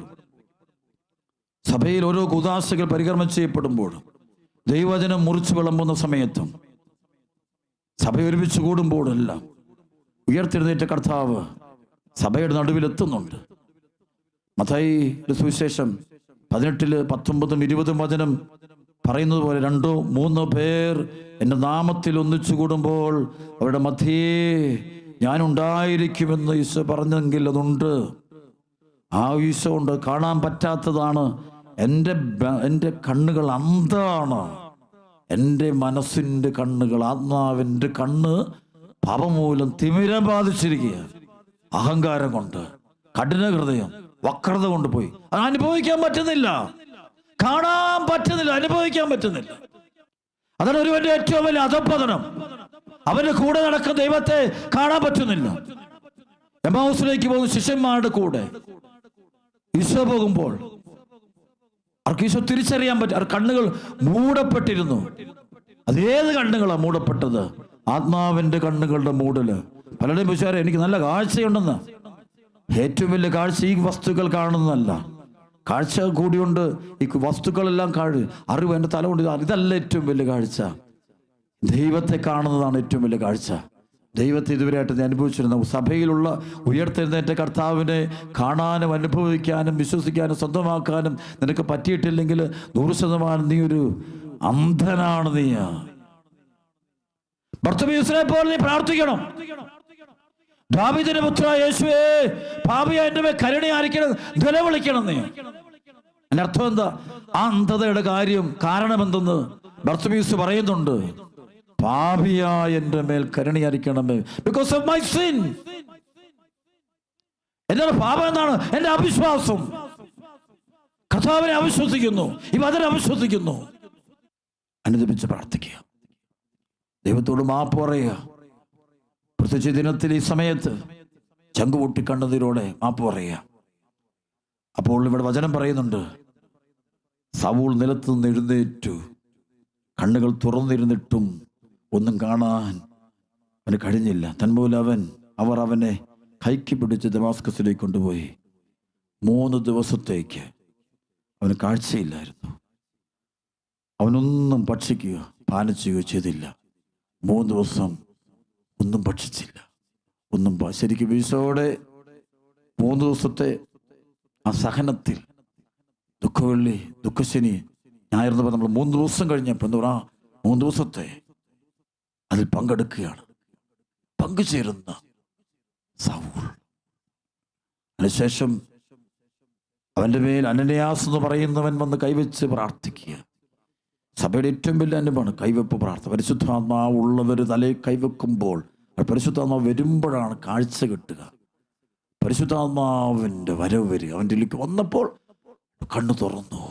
സഭയിൽ ഓരോ കൂദാശകൾ പരികർമ്മം ചെയ്യപ്പെടുമ്പോൾ, ദൈവവചനം മുറിച്ചു വിളമ്പുന്ന സമയത്തും, സഭ ഒരുമിച്ച് കൂടുമ്പോഴെല്ലാം ഉയർത്തെഴുന്നേറ്റ കർത്താവ് സഭയുടെ നടുവിലെത്തുന്നുണ്ട്. മത്തായിയുടെ സുവിശേഷം 18, 19, 20 വചനം പറയുന്നത് പോലെ 2 3 പേർ എൻ്റെ നാമത്തിൽ ഒന്നിച്ചു കൂടുമ്പോൾ അവരുടെ മധ്യേ ഞാനുണ്ടായിരിക്കുമെന്ന് ഈശോ പറഞ്ഞെങ്കിൽ അതുണ്ട്. ആ ഈശോ ഉണ്ട്. കാണാൻ പറ്റാത്തതാണ്. എൻ്റെ കണ്ണുകൾ അന്ധമാണ്. എൻ്റെ മനസ്സിൻ്റെ കണ്ണുകൾ, ആത്മാവിൻ്റെ കണ്ണ് പാപമൂലം തിമിരം ബാധിച്ചിരിക്കുക. അഹങ്കാരം കൊണ്ട്, കഠിന ഹൃദയം, വക്രത കൊണ്ട് പോയി അത് അനുഭവിക്കാൻ പറ്റുന്നില്ല, കാണാൻ പറ്റുന്നില്ല, അനുഭവിക്കാൻ പറ്റുന്നില്ല. അതാണ് ഒരുവന്റെ ഏറ്റവും വലിയ അധപ്പതനം. അവന്റെ കൂടെ നടക്കുന്ന ദൈവത്തെ കാണാൻ പറ്റുന്നില്ല. എമ്മാവുസിലേക്ക് പോകുന്ന ശിഷ്യന്മാരുടെ കൂടെ ഈശോ പോകുമ്പോൾ അവർക്ക് ഈശോ തിരിച്ചറിയാൻ പറ്റും. അവർ കണ്ണുകൾ മൂടപ്പെട്ടിരുന്നു. അതേത് കണ്ണുകളാണ് മൂടപ്പെട്ടത്? ആത്മാവിന്റെ കണ്ണുകളുടെ മൂടല്. പലരുടെയും വിചാരം എനിക്ക് നല്ല കാഴ്ചയുണ്ടെന്ന്. ഏറ്റവും വലിയ കാഴ്ച ഈ വസ്തുക്കൾ കാണുന്നതല്ല. കാഴ്ച കൂടിയുണ്ട്, ഈ വസ്തുക്കളെല്ലാം അറിവ് എൻ്റെ തല കൊണ്ട് ഇതല്ല ഏറ്റവും വലിയ കാഴ്ച. ദൈവത്തെ കാണുന്നതാണ് ഏറ്റവും വലിയ കാഴ്ച. ദൈവത്തെ ഇതുവരെയായിട്ട് നീ അനുഭവിച്ചിരുന്ന സഭയിലുള്ള ഉയർത്തെഴുന്നേറ്റ കർത്താവിനെ കാണാനും അനുഭവിക്കാനും വിശ്വസിക്കാനും സ്വന്തമാക്കാനും നിനക്ക് പറ്റിയിട്ടില്ലെങ്കിൽ 100% നീ ഒരു അന്ധനാണ്. നീ ബർത്തമീസിനെ പോലെ നീ പ്രാർത്ഥിക്കണം. ദാവീദിന്റെ പുത്ര യേശുവേ, പാപിയായ എൻ്റെ മേൽ കരുണയായിരിക്കണം, നിലവിളിക്കണം നീ. അതിന്റെ അർത്ഥം എന്താ? ആ അന്ധതയുടെ കാരണം എന്തെന്ന് ബർത്തമീസ് പറയുന്നുണ്ട്. പാപിയായ എൻ്റെ മേൽ കരുണയായിരിക്കണമേ, ബിക്കോസ് ഓഫ് മൈ സിൻ. എന്താണ് പാപം? എന്താണ്? എൻ്റെ അവിശ്വാസം. കർത്താവിനെ അവിശ്വസിക്കുന്നു, ഈ വചനം അവിശ്വസിക്കുന്നു. അനുദപിച്ച് പ്രാർത്ഥിക്കുക, ദൈവത്തോട് മാപ്പ് പറയുക. പ്രത്യേകിച്ച് ദിനത്തിൽ ഈ സമയത്ത് ചങ്കുപൊട്ടി കണ്ണതിലൂടെ മാപ്പ് പറയുക. അപ്പോൾ ഇവിടെ വചനം പറയുന്നുണ്ട്, സൗൾ നിലത്ത് നിന്ന് എഴുന്നേറ്റു, കണ്ണുകൾ തുറന്നിരുന്നിട്ടും ഒന്നും കാണാൻ അവന് കഴിഞ്ഞില്ല. തന്മൂലം അവർ അവനെ കൈക്ക് പിടിച്ച് ദമാസ്കസിലേക്ക് കൊണ്ടുപോയി. 3 ദിവസത്തേക്ക് അവന് കാഴ്ചയില്ലായിരുന്നു. അവനൊന്നും ഭക്ഷിക്കുകയോ പാനം ചെയ്യുകയോ ചെയ്തില്ല. 3 ദിവസം ഒന്നും ഭക്ഷിച്ചില്ല, ഒന്നും. ശരിക്കും ഈശോയുടെ 3 ദിവസത്തെ ആ സഹനത്തിൽ, ദുഃഖവെള്ളി, ദുഃഖശനി, ഞായർന്ന് പറഞ്ഞ നമ്മൾ 3 ദിവസം കഴിഞ്ഞപ്പോൾ എന്താ പറയുക, 3 ദിവസത്തെ അതിൽ പങ്കെടുക്കുകയാണ്, പങ്കുചേരുന്ന സൗൾ. അതിനുശേഷം അവൻ്റെ മേൽ അനനയാസ് എന്ന് പറയുന്നവൻ വന്ന് കൈവച്ച് പ്രാർത്ഥിക്കുക. സഭയുടെ ഏറ്റവും വലിയ അനുഭവമാണ് കൈവെപ്പ് പ്രാർത്ഥന. പരിശുദ്ധാത്മാവ് ഉള്ളവർ തലയിൽ കൈവെക്കുമ്പോൾ, പരിശുദ്ധാത്മാവ് വരുമ്പോഴാണ് കാഴ്ച കിട്ടുക. പരിശുദ്ധാത്മാവിൻ്റെ വരവ് വരിക. അവൻ്റെ ഇതിലേക്ക് വന്നപ്പോൾ കണ്ണു തുറന്നു,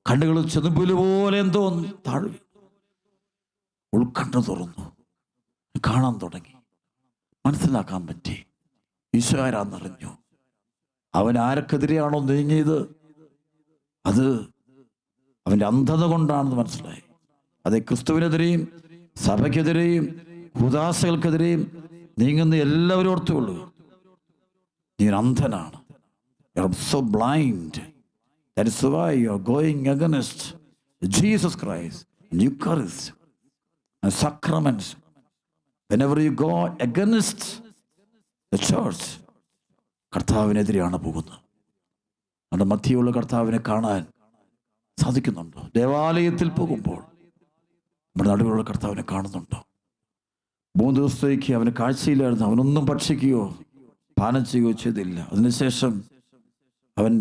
കണ്ണുകൾ ചെതുമ്പുല് പോലെ എന്തോ താഴെ ഉൾക്കണ്ണ് തുറന്നു, കാണാൻ തുടങ്ങി, മനസ്സിലാക്കാൻ പറ്റി. ഈശോ ആരാന്നറിഞ്ഞു. അവൻ ആർക്കെതിരെയാണോ നീങ്ങിയത് അത് അവൻ്റെ അന്ധത കൊണ്ടാണെന്ന് മനസ്സിലായി. അത് ക്രിസ്തുവിനെതിരെയും സഭയ്ക്കെതിരെയും ഹുദാസകൾക്കെതിരെയും നീങ്ങുന്ന എല്ലാവരും ഓർത്തുകൊള്ളുക, നീ ഒരു അന്ധനാണ്. You are so blind. That is why you are going against Jesus Christ and Eucharist and sacraments. Whenever you go against the church, കർത്താവിനെതിരെയാണ് പോകുന്നത്. നമ്മുടെ മധ്യയുള്ള കർത്താവിനെ കാണാൻ സാധിക്കുന്നുണ്ടോ? ദേവാലയത്തിൽ പോകുമ്പോൾ നമ്മുടെ നടുവിലുള്ള കർത്താവിനെ കാണുന്നുണ്ടോ? 3 ദിവസത്തേക്ക് അവന് കാഴ്ചയിലായിരുന്നു. അവനൊന്നും ഭക്ഷിക്കുകയോ പാനം ചെയ്യുകയോ ചെയ്തില്ല. അതിനുശേഷം അവൻ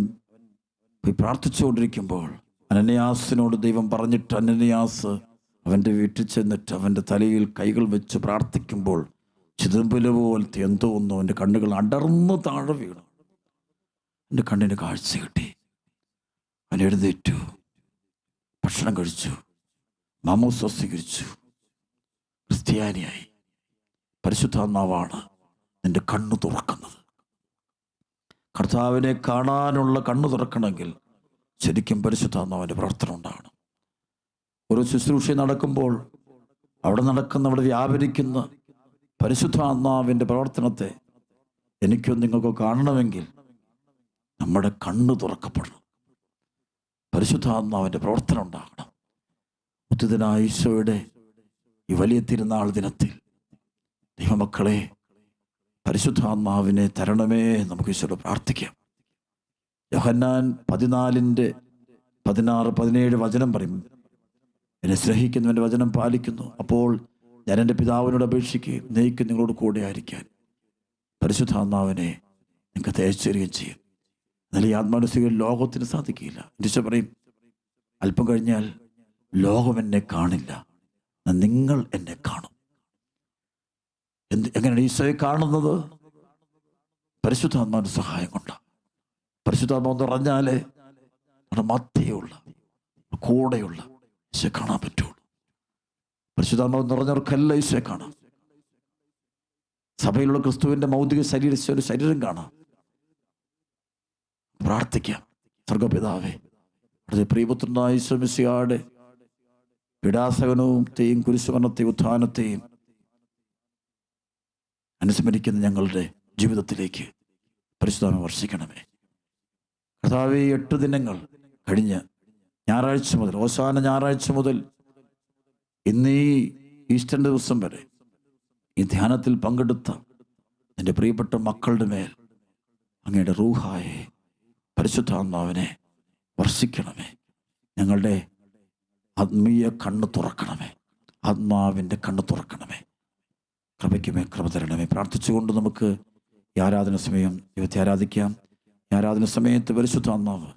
പോയി പ്രാർത്ഥിച്ചുകൊണ്ടിരിക്കുമ്പോൾ അനന്യാസിനോട് ദൈവം പറഞ്ഞിട്ട് അനന്യാസ് അവൻ്റെ വീട്ടിൽ ചെന്നിട്ട് അവൻ്റെ തലയിൽ കൈകൾ വെച്ച് പ്രാർത്ഥിക്കുമ്പോൾ ചിതമ്പല് പോലത്തെ എന്തോ ഒന്നും അവൻ്റെ കണ്ണുകൾ അടർന്ന് താഴെ വീണു. എൻ്റെ കണ്ണിന് കാഴ്ച കിട്ടി. അവൻ എഴുന്നേറ്റു, ഭക്ഷണം കഴിച്ചു, മാമോസ് സ്വീകരിച്ചു, ക്രിസ്ത്യാനിയായി. പരിശുദ്ധാത്മാവാണ് നിന്റെ കണ്ണു തുറക്കുന്നത്. കർത്താവിനെ കാണാനുള്ള കണ്ണു തുറക്കണമെങ്കിൽ ശരിക്കും പരിശുദ്ധാത്മാവിൻ്റെ പ്രവർത്തനം ഉണ്ടാകണം. ഒരു ശുശ്രൂഷ നടക്കുമ്പോൾ അവിടെ വ്യാപരിക്കുന്ന പരിശുദ്ധാത്മാവിൻ്റെ പ്രവർത്തനത്തെ എനിക്കോ നിങ്ങൾക്കോ കാണണമെങ്കിൽ നമ്മുടെ കണ്ണ് തുറക്കപ്പെടണം. പരിശുദ്ധാത്മാവിൻ്റെ പ്രവർത്തനം ഉണ്ടാകണം. ഉദ്ധിതനായ ഈശോയുടെ ഈ വലിയ തിരുനാൾ ദിനത്തിൽ ദൈവമക്കളെ, പരിശുദ്ധാത്മാവിനെ തരണമേ. നമുക്ക് ഈശോയോട് പ്രാർത്ഥിക്കാം. യോഹന്നാൻ 14:16-17 വചനം പറയും, എന്നെ സ്നേഹിക്കുന്നവൻ്റെ വചനം പാലിക്കുന്നു, അപ്പോൾ ഞാൻ എൻ്റെ പിതാവിനോട് അപേക്ഷിക്കുകയും നീക്ക് നിങ്ങളോട് കൂടെ ആയിരിക്കാൻ പരിശുദ്ധാത്മാവിനെ നിങ്ങൾക്ക് തേച്ചറിയുകയും ചെയ്യും. എന്നാൽ ഈ ആത്മാനുസികൾ ലോകത്തിന് സാധിക്കില്ല. ഈശോ പറയും, അല്പം കഴിഞ്ഞാൽ ലോകം എന്നെ കാണില്ല, നിങ്ങൾ എന്നെ കാണും. എങ്ങനെയാണ് ഈശോയെ കാണുന്നത്? പരിശുദ്ധാത്മാവിൻ്റെ സഹായം കൊണ്ടാണ്. പരിശുദ്ധാത്മാവ് എന്ന് പറഞ്ഞാൽ നമ്മുടെ മധ്യയുള്ള കൂടെയുള്ള ഈശോയെ കാണാൻ പറ്റുള്ളൂ. പരിശുദ്ധാത്മാവ് എന്ന് പറഞ്ഞവർക്കെല്ലാം ഈശോയെ കാണാം. സഭയിലുള്ള ക്രിസ്തുവിൻ്റെ മൗതിക ശരീരം കാണാം. പ്രാർത്ഥിക്കാം. സ്വർഗപിതാവേ, പ്രിയപുത്രനായ ഈശോ മിശിഹായുടെ പീഡാസഹനത്തെയും കുരിശുമരണത്തെയും ഉത്ഥാനത്തെയും അനുസ്മരിക്കുന്ന ഞങ്ങളുടെ ജീവിതത്തിലേക്ക് പരിശുദ്ധാത്മാവ് വർഷിക്കണമേ. കർത്താവേ, 8 ദിനങ്ങൾ കഴിഞ്ഞ് ഞായറാഴ്ച മുതൽ, ഓശാന ഞായറാഴ്ച മുതൽ ഇന്ന് ഈ ഈസ്റ്ററിൻ്റെ ദിവസം വരെ ഈ ധ്യാനത്തിൽ പങ്കെടുത്ത എൻ്റെ പ്രിയപ്പെട്ട മക്കളുടെ മേൽ അങ്ങയുടെ റൂഹായെ പരിശുദ്ധാത്മാവിനെ വർഷിക്കണമേ. ഞങ്ങളുടെ ആത്മീയ കണ്ണ് തുറക്കണമേ. ആത്മാവിൻ്റെ കണ്ണ് തുറക്കണമേ. കൃപയ്ക്കുമേ കൃപ തരണമേ. പ്രാർത്ഥിച്ചുകൊണ്ട് നമുക്ക് ഈ ആരാധന സമയം ദൈവത്തെ ആരാധിക്കാം. ഈ ആരാധന സമയത്ത് പരിശുദ്ധാത്മാവ്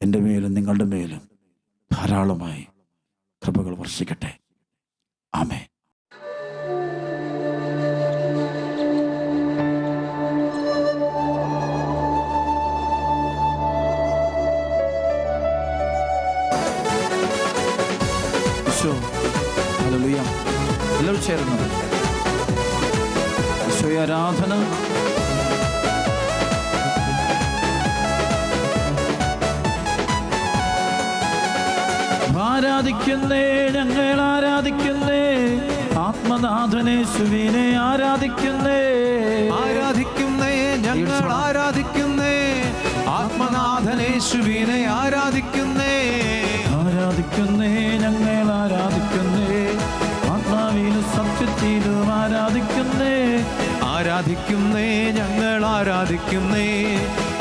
എൻ്റെ മേലും നിങ്ങളുടെ മേലും ധാരാളമായി കൃപകൾ വർഷിക്കട്ടെ. ആമേൻ. ഹല്ലേലൂയ. എല്ലാവരും ചേർന്നത് ഈശോയെ ആരാധന. ആരാധിക്കുന്നേ, ഞങ്ങൾ ആരാധിക്കുന്നേ, ആത്മനാഥനേശുവിനെ ആരാധിക്കുന്നേ. ആരാധിക്കുന്നേ, ഞങ്ങൾ ആരാധിക്കുന്നേ, ആത്മനാഥനേശുവിനെ ആരാധിക്കുന്നേ. ആരാധിക്കുന്നേ, ഞങ്ങൾ ആരാധിക്കുന്നേ, ആത്മാവിലും സത്യത്തിലും ആരാധിക്കുന്നേ. ആരാധിക്കുന്നേ, ഞങ്ങൾ ആരാധിക്കുന്നേ,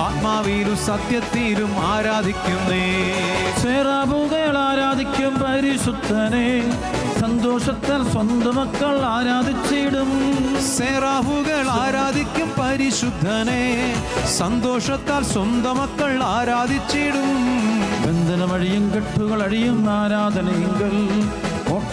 ആത്മാവിലും സത്യത്തിലും ആരാധിക്കുന്നേ. സെറാബുകൾ ആരാധിക്കും പരിശുദ്ധനെ, സന്തോഷത്താൽ സ്വന്തം മക്കൾ ആരാധിച്ചിടും. സെറാഫുകൾ ആരാധിക്കും പരിശുദ്ധനെ, സന്തോഷത്താൽ സ്വന്തം മക്കൾ ആരാധിച്ചിടും. ബന്ധനമഴിയും കെട്ടുകൾ അഴിയും ആരാധനയെങ്കിൽ, കോട്ട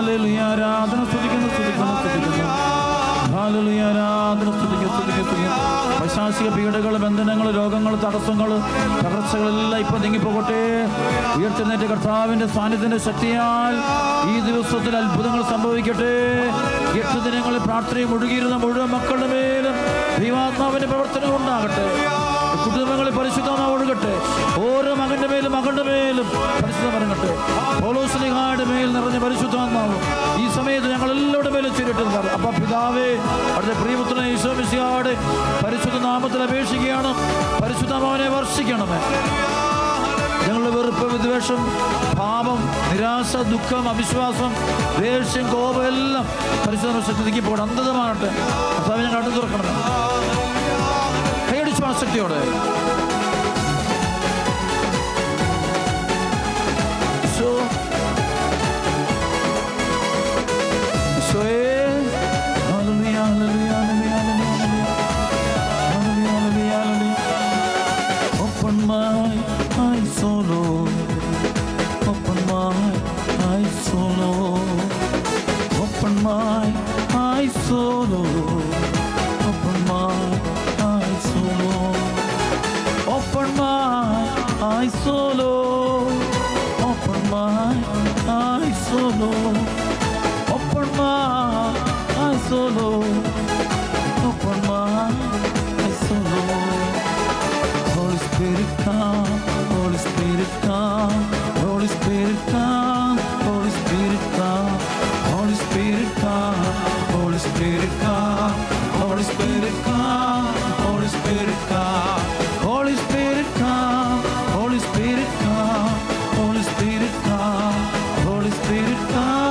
ഹല്ലേലൂയ. ആരാധന സ്തുതിക്കുന്നു. ഹല്ലേലൂയ. ആരാധന സ്തുതിക്കുന്നു. പൈശാചിക പീഡകൾ, ബന്ധനങ്ങൾ, രോഗങ്ങൾ, തടസ്സങ്ങൾ, തകർച്ചകളെല്ലാം ഇപ്പൊ നീങ്ങിപ്പോകട്ടെ. ഉയർത്തെഴുന്നേറ്റ കർത്താവിന്റെ സാന്നിധ്യത്തിന്റെ ശക്തിയാൽ ഈ ദിവസത്തിൽ അത്ഭുതങ്ങൾ സംഭവിക്കട്ടെ. 8 ദിനങ്ങളിൽ പ്രാർത്ഥനയിൽ മുഴുകിയിരുന്ന മുഴുവൻ മക്കളുടെ മേലും ദൈവാത്മാവിന്റെ പ്രവർത്തനം ഉണ്ടാകട്ടെ. കുടുംബങ്ങളിൽ പരിശുദ്ധമാവ് ഒഴുകട്ടെ. ഓരോ മകന്റെ മേലും മകളുടെ മേലും പരിശുദ്ധം ഇറങ്ങട്ടെ. പൗലോസ്ലീഹായുടെ മേൽ നിറഞ്ഞ പരിശുദ്ധാത്മാവ് ഈ സമയത്ത് ഞങ്ങൾ എല്ലാവരുടെ മേലും ചേരിട്ട്. അപ്പ പിതാവേ, അവിടുത്തെ പ്രിയപുത്രനെ ഈശോ മിശിഹായുടെ പരിശുദ്ധ നാമത്തിൽ അപേക്ഷിക്കുകയാണ്. പരിശുദ്ധാത്മാവിനെ വർഷിക്കണമേ. ഞങ്ങളുടെ വെറുപ്പ്, വിദ്വേഷം, പാപം, നിരാശ, ദുഃഖം, അവിശ്വാസം, ദേഷ്യം, കോപം എല്ലാം പരിശുദ്ധ ശക്തിക്ക് പോകണം. അന്തതമാകട്ടെ. കർത്താവേ, ഞങ്ങൾ അടുത്ത് തുറക്കണമേ. കൈയടിച്ചു ശക്തിയോടെ. Open my eyes, oh Lord. Open my eyes, oh Lord. Open my eyes, oh Lord. Open my eyes, oh Lord. Open my eyes, oh Lord. Open my eyes, oh Lord. Open my eyes, oh Lord. Open my eyes, oh Lord. Holy Spirit come, Holy Spirit come, Holy Spirit come, Holy Spirit come, Holy Spirit come, Holy Spirit come, Holy Spirit come, Holy Spirit come, Holy Spirit come, Holy Spirit come, Holy Spirit come, Holy Spirit come,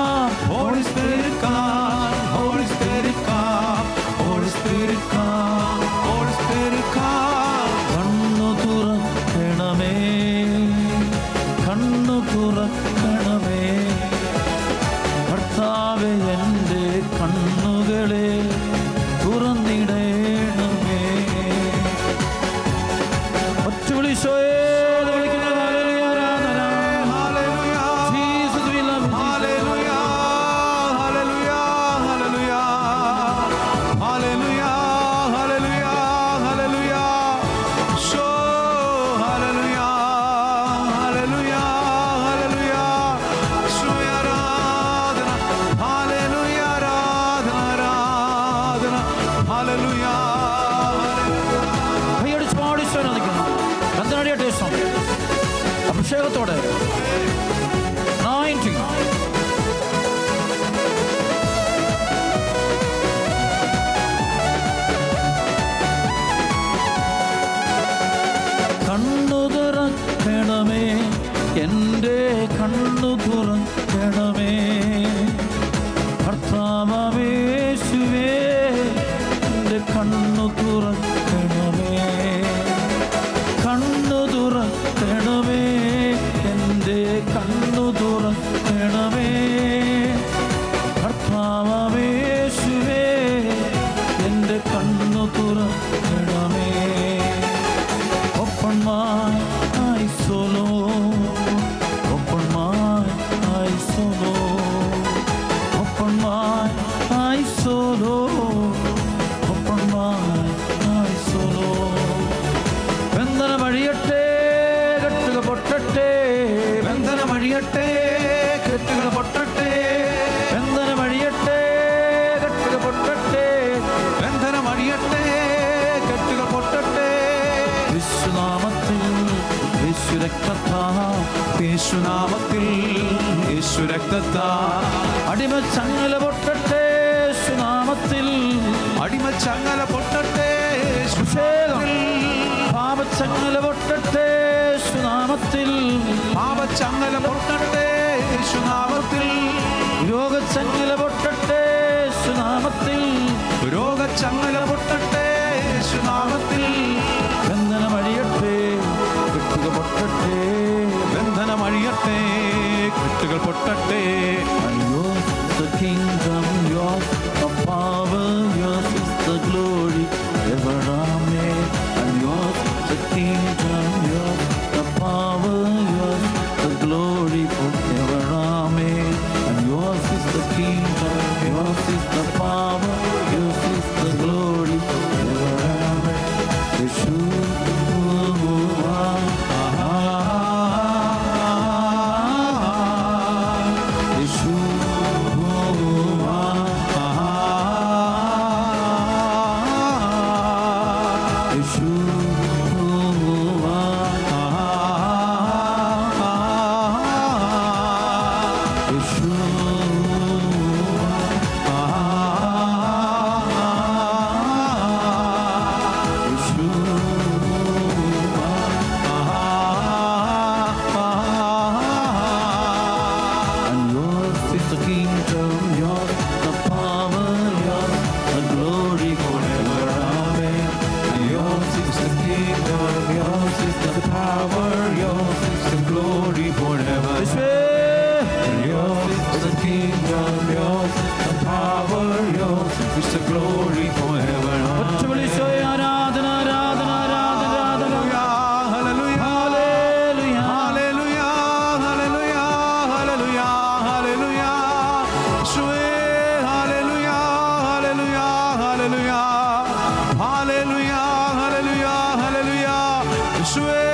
Holy Spirit come, Holy Spirit come, Holy Spirit come, Holy Spirit come. കണ്ണു തുറക്കണമേ, കണ്ണു തുറക്കണമേ കർത്താവേ, എൻ്റെ കണ്ണുകളെ തുറന്നിടണമേ. ഒറ്റവിളിശോയെ അഭിഷേകത്തോടെ കണ്ണു തുറക്കണമേ, എൻ്റെ കണ്ണു തുറക്കണമേ കർത്താവേശുവേ, എൻ്റെ കണ്ണു തുറക്കണമേ, കണ്ണു തുറക്കണമേ, എൻ്റെ കണ്ണു തുറക്കണമേ കർത്താവേശുവേ, എൻ്റെ കണ്ണു തുറക്കണമേ. Open my eyes, oh Lord. Open my eyes, oh Lord. Open my eyes, oh Lord. Open my eyes, oh Lord. ബന്ധനം അഴിയട്ടെ, കെട്ടുകൾ പൊട്ടട്ടെ. ബന്ധനം അഴിയട്ടെ, കെട്ടുകൾ പൊട്ടട്ടെ. ബന്ധനം അഴിയട്ടെ, കെട്ടുകൾ പൊട്ടട്ടെ. ബന്ധനം അഴിയട്ടെ, കെട്ടുകൾ പൊട്ടട്ടെ. യേശുനാമത്തിൽ, യേശുരക്തത്താൽ, യേശുനാമത്തിൽ, യേശുരക്തത്താൽ അടിമച്ചങ്ങല പൊട്ടട്ടെ. യേശുനാമത്തിൽ അടിമച്ചങ്ങല പൊട്ടട്ടെ. പാപച്ചങ്ങല പൊട്ടട്ടെ. യേശുനാമത്തിൽ പാപച്ചങ്ങല പൊട്ടട്ടെ. യേശുനാമത്തിൽ രോഗച്ചങ്ങല പൊട്ടട്ടെ. യേശുനാമത്തിൽ രോഗച്ചങ്ങല പൊട്ടട്ടെ. യേശുനാമത്തിൽ ബന്ധനം അഴിയട്ടെ, കെട്ടുകൾ പൊട്ടട്ടെ. ബന്ധനം അഴിയട്ടെ, കെട്ടുകൾ പൊട്ടട്ടെ. Yours is the kingdom, yours the power, yours is the glory, ever amen. And yours is the kingdom, yours the power, yours the glory, forever amen. And yours is the Hallelujah, hallelujah, hallelujah.